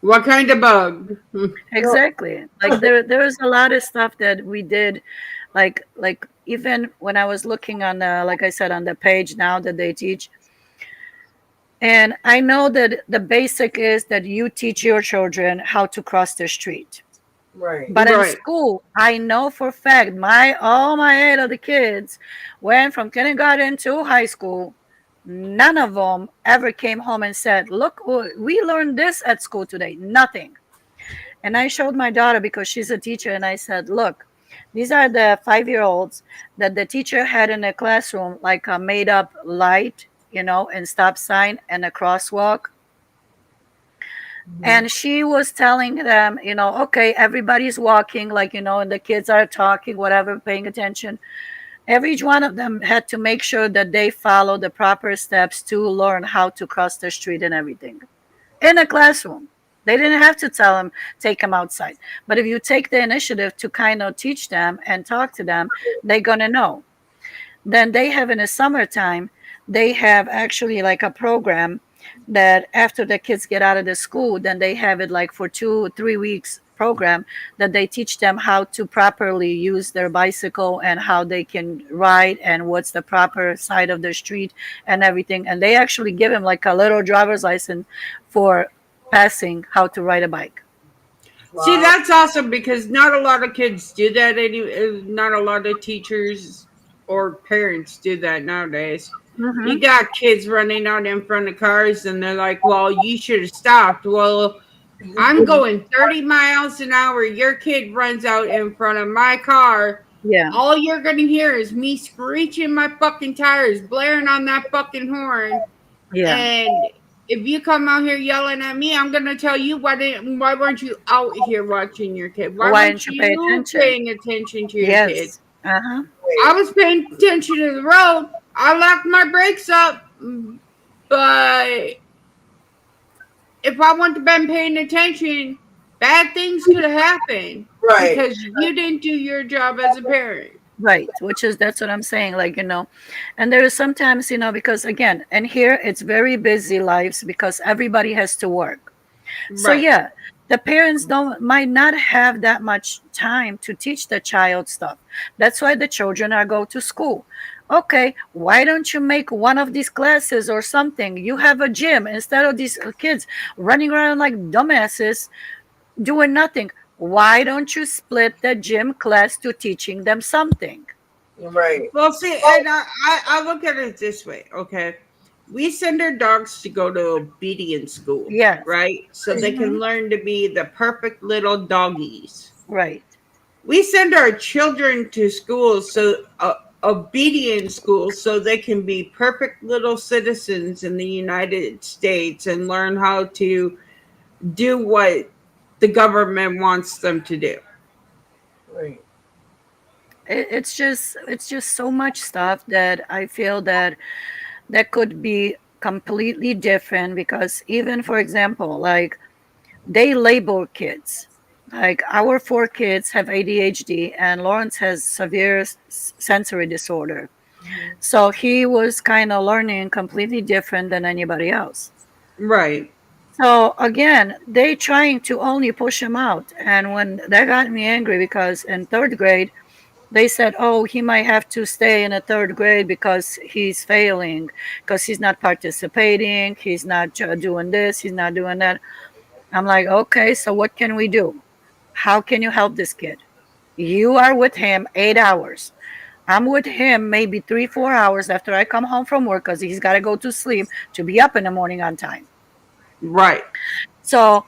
What kind of bug? Well, Exactly. Like there was a lot of stuff that we did, like even when I was looking on the, like I said, on the page now that they teach, and I know that the basic is that you teach your children how to cross the street. right. But in Right. school, I know for a fact my all my 8 of the kids went from kindergarten to high school. None of them ever came home and said, "Look, we learned this at school today." Nothing. And I showed my daughter because she's a teacher, and I said, "Look, these are the 5-year-olds that the teacher had in the classroom, like a made up light, you know, and stop sign and a crosswalk." Mhm. And she was telling them, you know, okay, everybody's walking, like, you know, and the kids are talking, whatever, paying attention. Every one of them had to make sure that they follow the proper steps to learn how to cross the street and everything in a classroom. They didn't have to tell them, take them outside. But if you take the initiative to kind of teach them and talk to them, they're going to know. Then they have in the summertime, they have actually like a program that after the kids get out of the school, then they have it like for 2 3 weeks program that they teach them how to properly use their bicycle and how they can ride and what's the proper side of the street and everything. And they actually give them like a little driver's license for passing how to ride a bike. See, Wow. that's awesome because not a lot of kids do that. Not a lot of teachers or parents do that nowadays. Mm-hmm. You got kids running out in front of cars and they're like, well, you should have stopped. Well, I'm going 30 miles an hour. Your kid runs out in front of my car. Yeah. All you're going to hear is me screeching my fucking tires, blaring on that fucking horn. Yeah. And if you come out here yelling at me, I'm gonna tell you why weren't you out here watching your kid? Why Why weren't didn't you pay you attention? paying attention to your kid? Yes. Uh-huh. I was paying attention to the road. I locked my brakes up, but if I wouldn't have been paying attention, bad things could have happened Right. because you didn't do your job as a parent. Right, which is that's what I'm saying. Like, and there is sometimes, because again, and here it's very busy lives because everybody has to work. So Right. yeah, the parents don't might not have that much time to teach the child stuff. That's why the children are go to school. Okay, why don't you make one of these classes or something? You have a gym instead of these kids running around like dumbasses doing nothing. Why don't you split the gym class to teaching them something? Right. Well, see, Well, and I look at it this way, okay? We send our dogs to go to obedience school, Yes. right? So they Hmm. can learn to be the perfect little doggies. Right. We send our children to school, so obedience schools, so they can be perfect little citizens in the United States and learn how to do what the government wants them to do. right. It's just so much stuff that I feel that could be completely different because even for example, like they label kids. Like our four kids have ADHD and Lawrence has severe sensory disorder. Mhm. So he was kind of learning completely different than anybody else. Right, So again, they trying to only push him out. And when that got me angry because in third grade, they said, oh, he might have to stay in a third grade because he's failing, because he's not participating, he's not doing this, he's not doing that. I'm like, okay, so what can we do? How can you help this kid? You are with him 8 hours. I'm with him maybe 3, 4 hours after I come home from work because he's got to go to sleep to be up in the morning on time. right, So,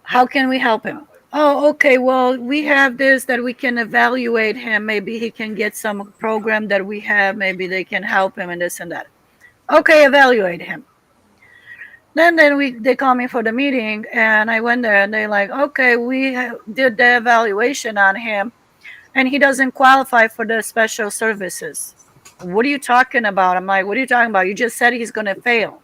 how can we help him? Oh, okay. Well, we have this that we can evaluate him. Maybe he can get some program that we have. Maybe they can help him and this and that. Okay, evaluate him. Then they call me for the meeting, and I went there, and they're like, okay, we did the evaluation on him, and he doesn't qualify for the special services. What are you talking about? I'm like, what are you talking about? You just said he's gonna fail.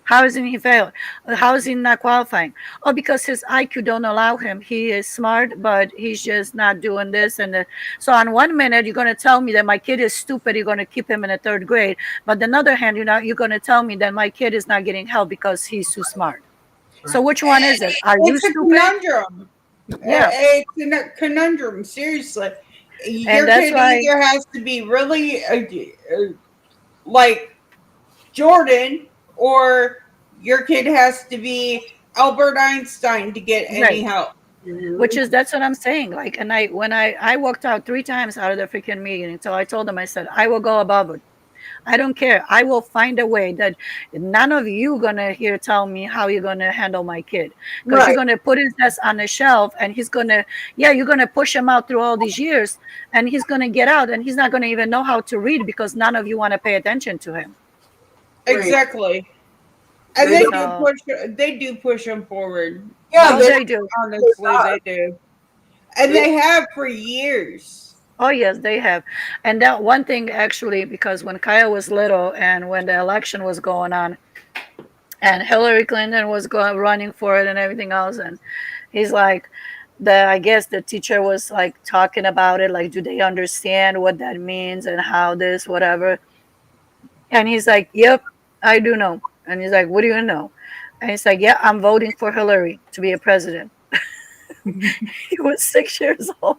How isn't he fail? How is he not qualifying? Oh, because his IQ don't allow him. He is smart, but he's just not doing this and that. So on one minute, you're gonna tell me that my kid is stupid. You're gonna keep him in the third grade, but on the other hand, you're gonna tell me that my kid is not getting help because he's too smart. So which one is it? Are you it's a stupid? conundrum. Yeah, It's a conundrum. Seriously, and your that's kid why. either has to be really like Jordan, or your kid has to be Albert Einstein to get any Right. help. Which Mhm. is that's what I'm saying. Like, and when I walked out 3 times out of the freaking meeting, so I told them, I said I will go above it. I don't care. I will find a way that none of you gonna here tell me how you're gonna handle my kid, because you're Right. gonna put his desk on the shelf and he's gonna, yeah, you're gonna push him out through all these years and he's gonna get out and he's not gonna even know how to read because none of you want to pay attention to him. Right. Exactly, and They they don't. do So, push. They do push them forward. Yeah, oh, they they don't. do. Honestly, they do, and They, they have for years. Oh yes, they have. And that one thing actually, because when Kyle was little and when the election was going on and Hillary Clinton was going running for it and everything else, and he's like, I guess the teacher was like talking about it, like, do they understand what that means and how this, whatever. And he's like, yep, I do know. And he's like, what do you know? And he's like, yeah, I'm voting for Hillary to be a president. He was 6 years old.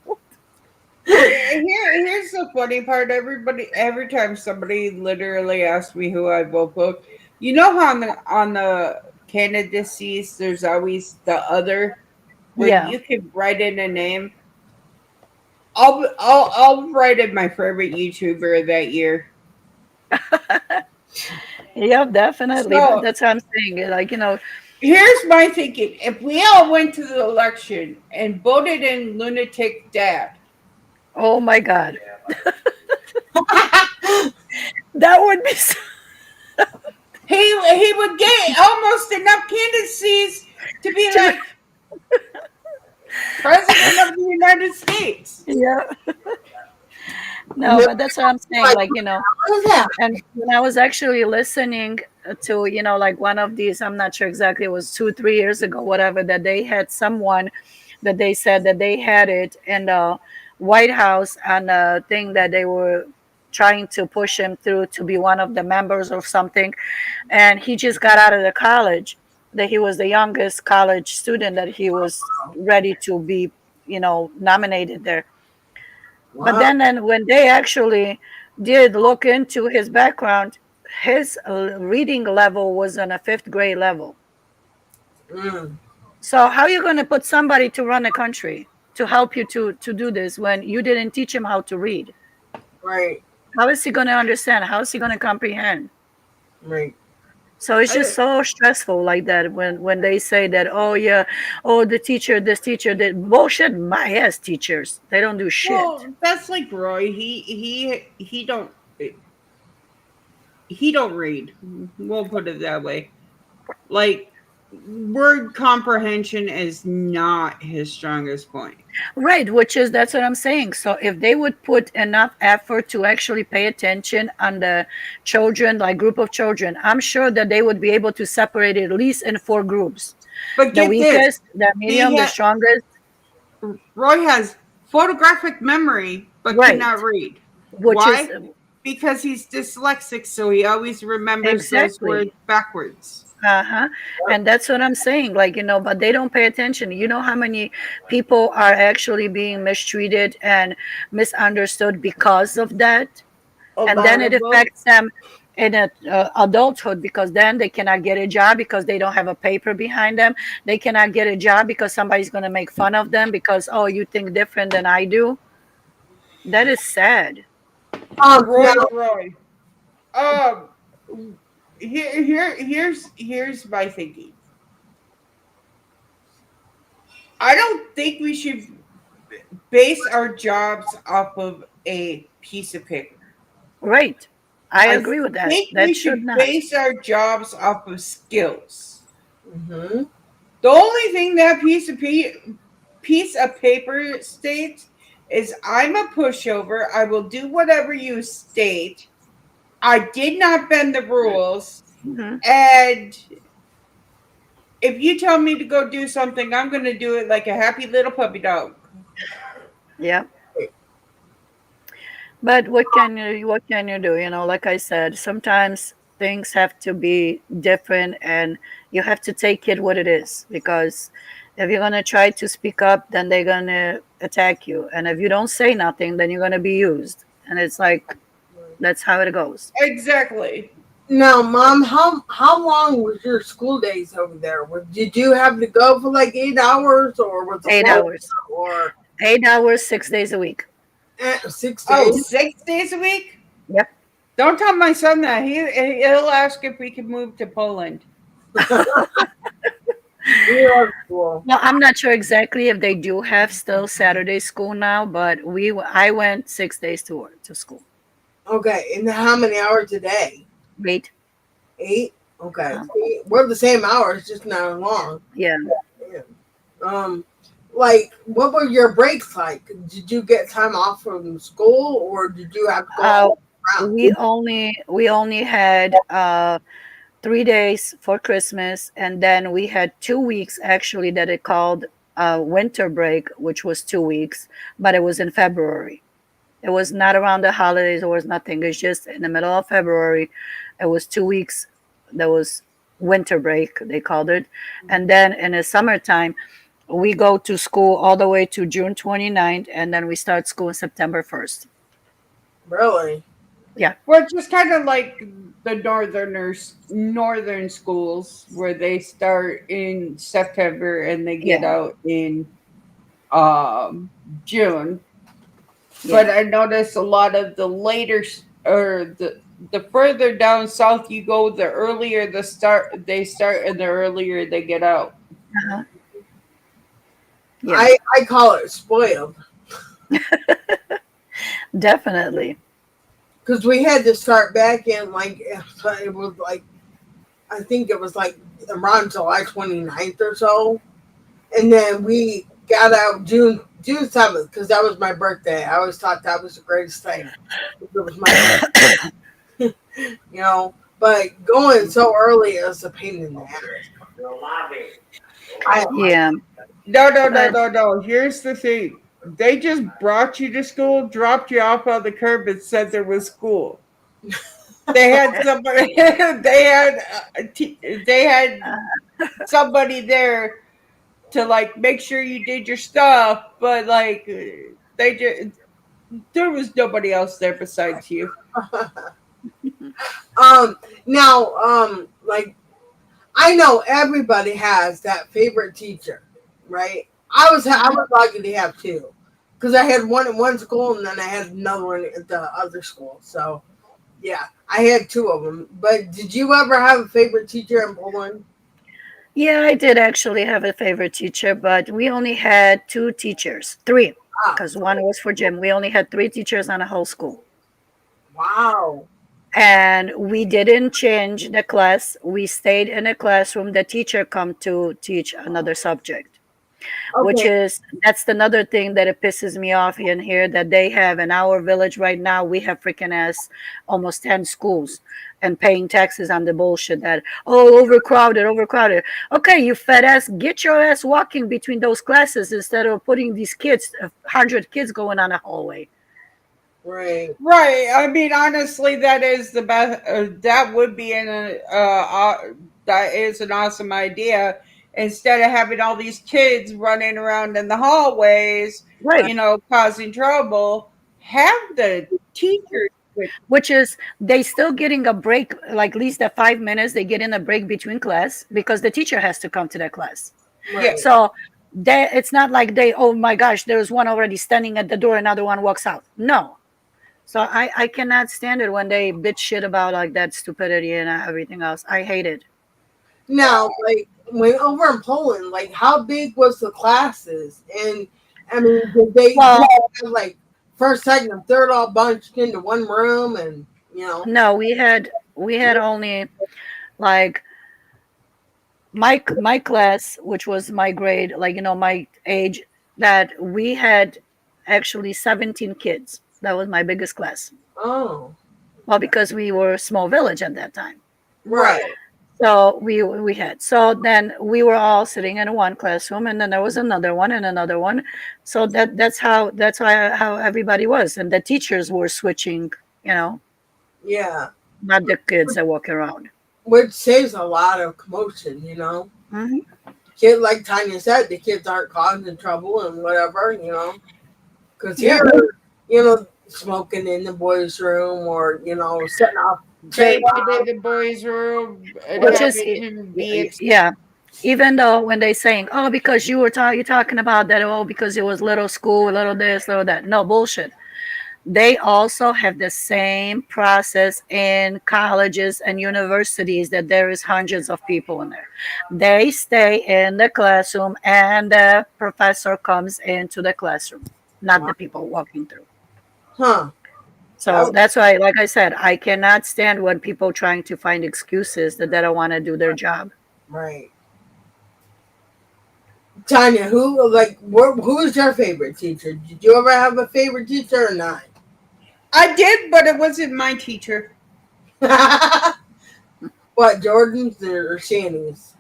Here's the funny part. Every time somebody literally asks me who I vote for, you know how on the candidacies there's always the other where Yeah. you can write in a name. I'll write in my favorite YouTuber that year. Yep, definitely. But So that's what I'm saying. Like, here's my thinking: if we all went to the election and voted in lunatic dad, oh my God. That would be so. he would get almost enough candidacies to be like president of the United States. Yeah. and No, they're but that's what I'm saying. like, Like, what is that? and when I was actually listening to, like one of these, I'm not sure exactly, it was 2, 3 years ago, whatever, that they had someone that they said that they had it. And White House on a thing that they were trying to push him through to be one of the members or something. And he just got out of the college. That he was the youngest college student that he was ready to be, nominated there. But Wow. then when they actually did look into his background, his reading level was on a fifth grade level. Mm, So how are you going to put somebody to run a country to help you to do this when you didn't teach him how to read? right. How is he going to understand? How is he going to comprehend? Right. So it's just I, so stressful like that when they say that, oh yeah, oh the teacher, this teacher, that bullshit. My ass teachers, they don't do shit. well, that's like Roy. He don't read. We'll put it that way. Like word comprehension is not his strongest point. Right, which is that's what I'm saying. So if they would put enough effort to actually pay attention on the children, like group of children, I'm sure that they would be able to separate it at least in four groups. But The get this, weakest, the he medium, the ha- strongest. Roy has photographic memory but Right, cannot read. which is Why? Because he's dyslexic, so he always remembers those words exactly. backwards. Uh-huh. And that's what I'm saying. Like, but they don't pay attention. You know how many people are actually being mistreated and misunderstood because of that? A And lot then of it them. affects them in adulthood because then they cannot get a job because they don't have a paper behind them. They cannot get a job because somebody's going to make fun of them because, oh, you think different than I do. That is sad. Now, Roy. Um, here's my thinking. I don't think we should base our jobs off of a piece of paper. Right. I I agree with that. think we That should should not. base our jobs off of skills. hmm The only thing that piece of paper states is I'm a pushover. I will do whatever you state. I did not bend the rules. Mhm. And if you tell me to go do something, I'm going to do it like a happy little puppy dog. Yeah. But what can you do? Like I said, sometimes things have to be different and you have to take it what it is because if you're gonna try to speak up, then they're gonna attack you. And if you don't say nothing, then you're gonna be used. And it's like that's how it goes. Exactly. Now, Mom, how long was your school days over there? Did you have to go for like 8 hours, or was it Eight longer, hours. or 8 hours, 6 days a week. Oh,6 days? 6 days a week? Yep. Don't tell my son that. He'll ask if we can move to Poland. Yeah, cool. Well, I'm not sure exactly if they do have still Saturday school now, but I went 6 days to work to school. Okay, and how many hours a day? Wait. 8. Okay, Uh, see, we're the same hours, just not as long. yeah. Yeah. Um, like, what were your breaks like? Did you get time off from school, or did you have to go Uh, all around? we only had 3 days for Christmas, and then we had 2 weeks actually that it called winter break, which was 2 weeks, but it was in February. It was not around the holidays. It was nothing. It's just in the middle of February. It was 2 weeks. There was winter break, they called it. And then in the summertime, we go to school all the way to June 29th, and then we start school in September 1st. Really? Yeah. Well, it's just kind of like the northern schools where they start in September and they get Yeah. out in June. Yeah. But I notice a lot of the or the further down south you go, the earlier they start and the earlier they get out. Uh-huh. Yeah. I call it spoiled Definitely. because we had to start back in like it was like I think it was like around July 29th or so, and then we got out June 7th because that was my birthday. I always thought that was the greatest thing. It was my but going so early is a pain in the ass. I Yeah. No, no, no, But no, no. Here's the thing. They just brought you to school, dropped you off on the curb, and said there was school. They had somebody. They had somebody there to like make sure you did your stuff, but like they just there was nobody else there besides you. Now, like I know everybody has that favorite teacher, right? I Mhm. was lucky to have two, because I had one at one school and then I had another one at the other school. So yeah, I had two of them. But did you ever have a favorite teacher in Poland? Yeah, I did actually have a favorite teacher, but we only had two teachers, three, Ah, because one was for gym. We only had three teachers on a whole school. wow. And we didn't change the class. We stayed in a classroom. The teacher come to teach another subject, which Okay, is that's another thing that it pisses me off in here that they have in our village right now. We have freaking ass almost 10 schools and paying taxes on the bullshit that, oh, overcrowded, overcrowded. Okay, you fat ass, get your ass walking between those classes instead of putting these kids, 100 kids going on a hallway. right. Right. I mean, honestly, that is the best. That would be that is an awesome idea. Instead of having all these kids running around in the hallways, Right. causing trouble, have the teachers with. Which is they still getting a break, like at least at 5 minutes, they get in a break between class because the teacher has to come to that class. Yeah. Right. So they, it's not like they, oh my gosh, there's one already standing at the door, another one walks out. No. So I cannot stand it when they bitch shit about like that stupidity and everything else. I hate it. Now, like when over in Poland, like how big was the classes? And I mean, did Well, they have like first, second, and third all bunched into one room? And you know, no, we had only like my class, which was my grade, like my age, that we had actually 17 kids. That was my biggest class. oh, Well, because we were a small village at that time. right. Right. So we had, so then we were all sitting in one classroom, and then there was another one and another one. So that's how everybody was, and the teachers were switching, you know, Yeah, not the kids that walk around. which saves a lot of commotion. Hmm. Kid, like Tanya said, the kids aren't causing trouble and whatever. Because Yeah. here, smoking in the boys' room or setting off cherry Vaping in the boys' room and Which is, having to be yeah. Even though when they saying, oh, because you're talking about that, oh, because it was little school, little this, little that. No bullshit. They also have the same process in colleges and universities that there is hundreds of people in there. They stay in the classroom and the professor comes into the classroom, not wow. the people walking through. Huh. So That, that's why, like I said, I cannot stand when people trying to find excuses that they don't want to do their job. right. Tanya, who was your favorite teacher? Did you ever have a favorite teacher or not? I did, but it wasn't my teacher. What, Jordan's or Shani's?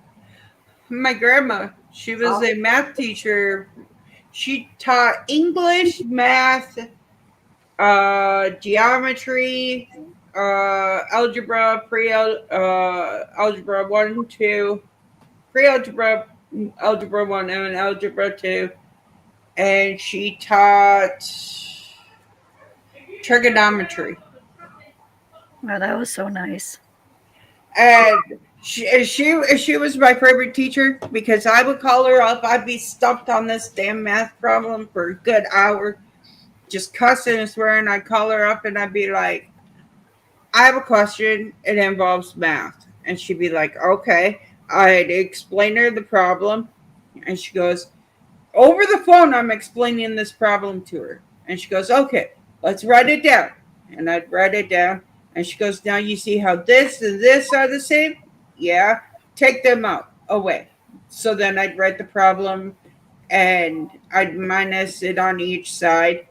My grandma. She was Oh, a math teacher. She taught English, math, geometry, algebra, algebra 1, 2, pre algebra, algebra 1, and algebra 2. And she taught trigonometry. Well, that was so nice. And she was my favorite teacher because I would call her up. I'd be stumped on this damn math problem for a good hour, just cussing and swearing. I'd call her up and I'd be like, I have a question. It involves math. And she'd be like, okay. I'd explain her the problem. And she goes, over the phone, I'm explaining this problem to her. And she goes, okay, let's write it down. And I'd write it down. And she goes, now you see how this and this are the same? Yeah. Take them out, away. So then I'd write the problem and I'd minus it on each side.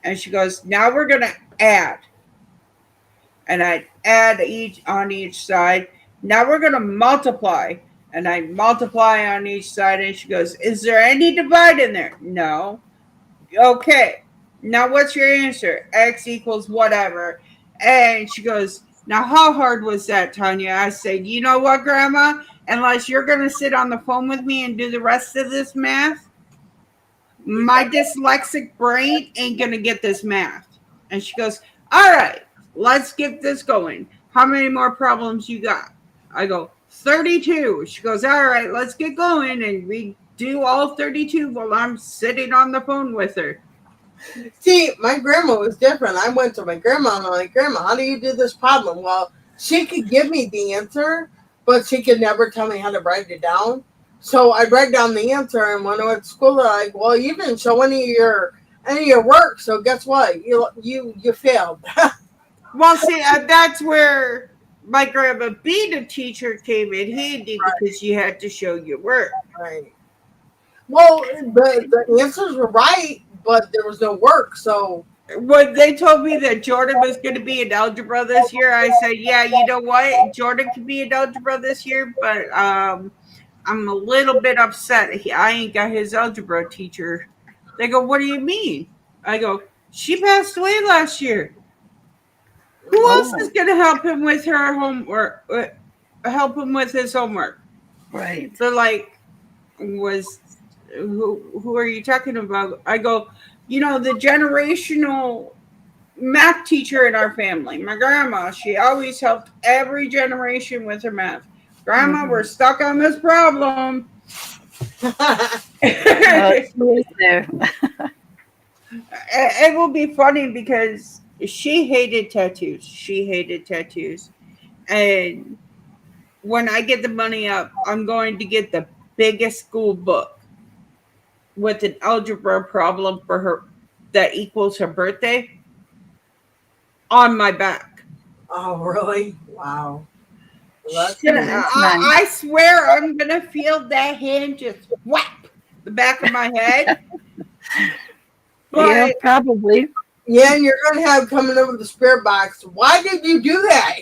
And she goes, now we're going to add. And I'd add each on each side. Now we're going to multiply. And I multiply on each side. And she goes, is there any divide in there? No. Okay, now what's your answer? X equals whatever. And she goes, now how hard was that, Tanya? I said, you know what, Grandma? Unless you're going to sit on the phone with me and do the rest of this math, my dyslexic brain ain't going to get this math. And she goes, all right, let's get this going. How many more problems you got? I go, 32. She goes, all right, let's get going. And we do all 32 while I'm sitting on the phone with her. See, my grandma was different. I went to my grandma and I'm like, Grandma, how do you do this problem? Well, she could give me the answer, but she could never tell me how to write it down. So I write down the answer, and when I went to school, they're like, well, you didn't show any of your work, so guess what? You failed. Well, see, that's where my grandma being a teacher came in handy because you had to show your work. Right. Well, the answers were right, but there was no work, so When they told me that Jordan was going to be in algebra this year, I said, yeah, you know what? Jordan can be in algebra this year, but I'm a little bit upset. I ain't got his algebra teacher. They go, what do you mean? I go, she passed away last year. Who else is going to help him with her homework? Help him with his homework? Right. They're like, who are you talking about? I go, the generational math teacher in our family, my grandma, she always helped every generation with her math. Grandma, we're stuck on this problem. She was there. It will be funny because she hated tattoos. She hated tattoos. And when I get the money up, I'm going to get the biggest school book with an algebra problem for her that equals her birthday on my back. Oh, really? Wow. Well, I swear I'm gonna feel that hand just whap the back of my head. But, yeah, probably. Yeah, and you're gonna have coming over the spirit box. Why did you do that?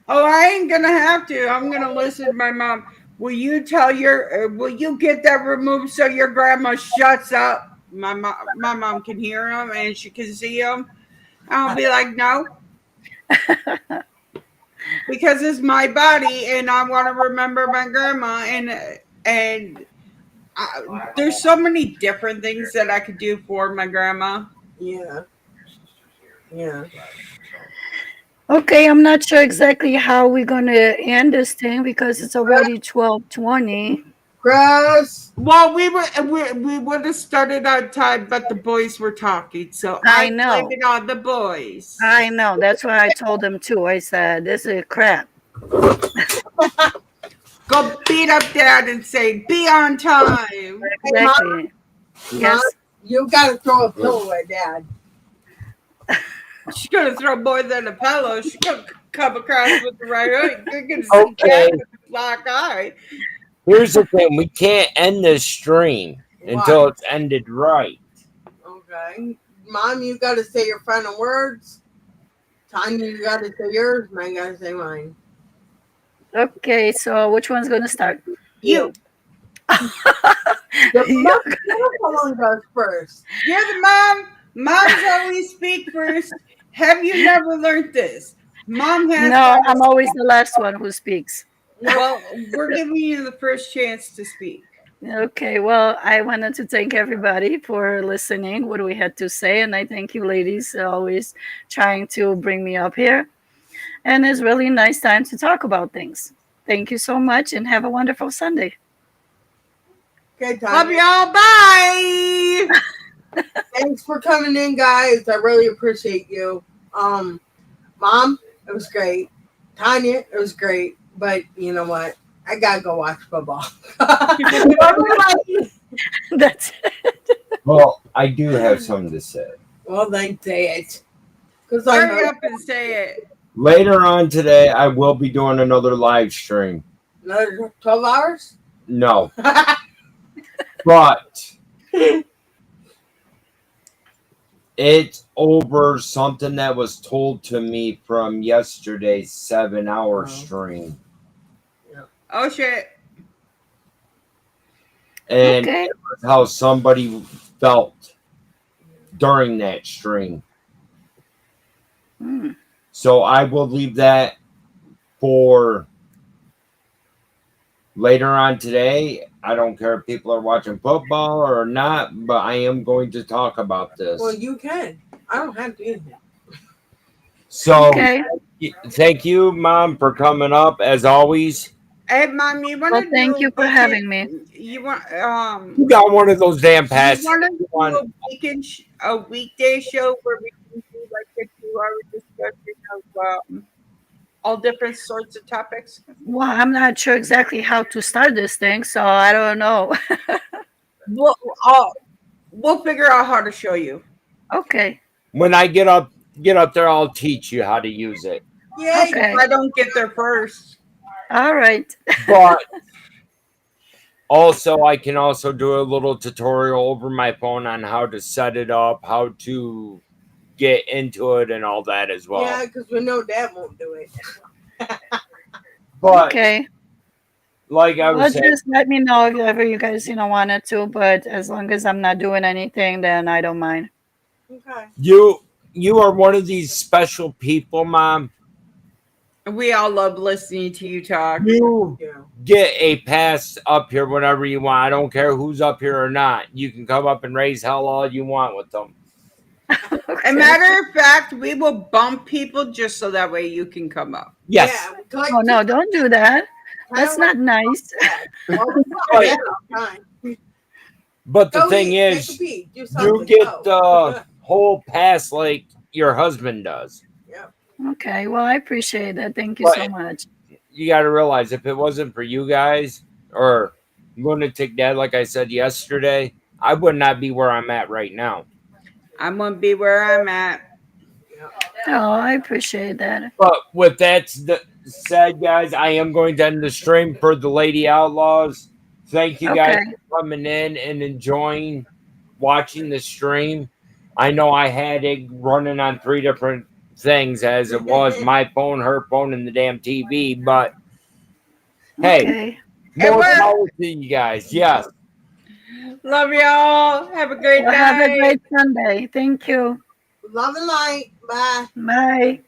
Oh, I ain't gonna have to. I'm gonna listen to my mom. Will you get that removed so your grandma shuts up? My mom can hear him and she can see him. I'll be like, no. Because it's my body and I want to remember my grandma and there's so many different things that I could do for my grandma. Yeah. Yeah. Okay, I'm not sure exactly how we're gonna end this thing because it's already 12:20. Gross. Well, we would have started on time, but the boys were talking, so I I know. blame it on the boys. I know. That's what I told them too. I said, "This is crap." Go beat up Dad and say, "Be on time." Exactly. Yes. You gotta throw a pillow at Dad. She's gonna throw more than a pillow. She's gonna come across with the right eye. You're gonna see Okay. Dad with a black eye. Here's the thing: we can't end this stream until it's ended right. Okay. Mom, you gotta say your final words. Tanya, you gotta say yours. I gotta say mine. Okay, so which one's gonna start? You. The mom goes first. You're the mom. Moms always speak first. Have you never learned this? Mom has. No, I'm always the last one who speaks. Well, we're giving you the first chance to speak. Okay, well, I wanted to thank everybody for listening, what we had to say, and I thank you ladies always trying to bring me up here. And it's really nice time to talk about things. Thank you so much and have a wonderful Sunday. Okay, Tanya. Love y'all. Bye. Thanks for coming in, guys. I really appreciate you. Mom, it was great. Tanya, it was great. But you know what? I gotta go watch football. That's it. Well, I do have something to say. Well, then say it. Because Hurry up and say it. Later on today, I will be doing another live stream. Another 12 hours? No, but it's over something that was told to me from yesterday's 7-hour stream. Oh shit. And Okay. it was how somebody felt during that stream. Hmm. So I will leave that for later on today. I don't care if people are watching football or not, but I am going to talk about this. Well, you can. I don't have to be in here. So Okay. thank you, Mom, for coming up as always. Hey, Mom, you want Well, to thank do you for having me. You want You got one of those damn you passes. want to do on- a weekday show where we can do like a 2 hour discussion of all different sorts of topics? Well, I'm not sure exactly how to start this thing, so I don't know. We'll we'll figure out how to show you. Okay. When I get up there, I'll teach you how to use it. Yay! Okay. If I don't get there first. All right. But also, I can also do a little tutorial over my phone on how to set it up, how to get into it, and all that as well. Yeah, because we know Dad won't do it. But Okay. like I Well, was saying, just let me know if ever you guys, wanted to, but as long as I'm not doing anything, then I don't mind. Okay. you are one of these special people, Mom. We all love listening to you talk. You Yeah. get a pass up here whenever you want. I don't care who's up here or not. You can come up and raise hell all you want with them. Okay. A matter of fact, we will bump people just so that way you can come up. Yes. Yeah, like, Oh no, don't do that. That's not nice. Right. Fine. But the Go thing eat, is, take a pee, do you something, get go. the whole pass like your husband does. Yeah. Okay. Well, I appreciate that. Thank you so But much. you got to realize if it wasn't for you guys or Lunatic Dad, like I said yesterday, I would not be where I'm at right now. I'm gonna be where I'm at. Oh, I appreciate that. But with that said, guys, I am going to end the stream for the Lady Outlaws. Thank you guys Okay. for coming in and enjoying watching the stream. I know I had it running on 3 different things as it was my phone, her phone, and the damn TV. But hey, Okay. more worked. power to you guys. Yes. Love y'all. Have a great Well, night. have a great Sunday. Thank you. Love and light. Bye. Bye.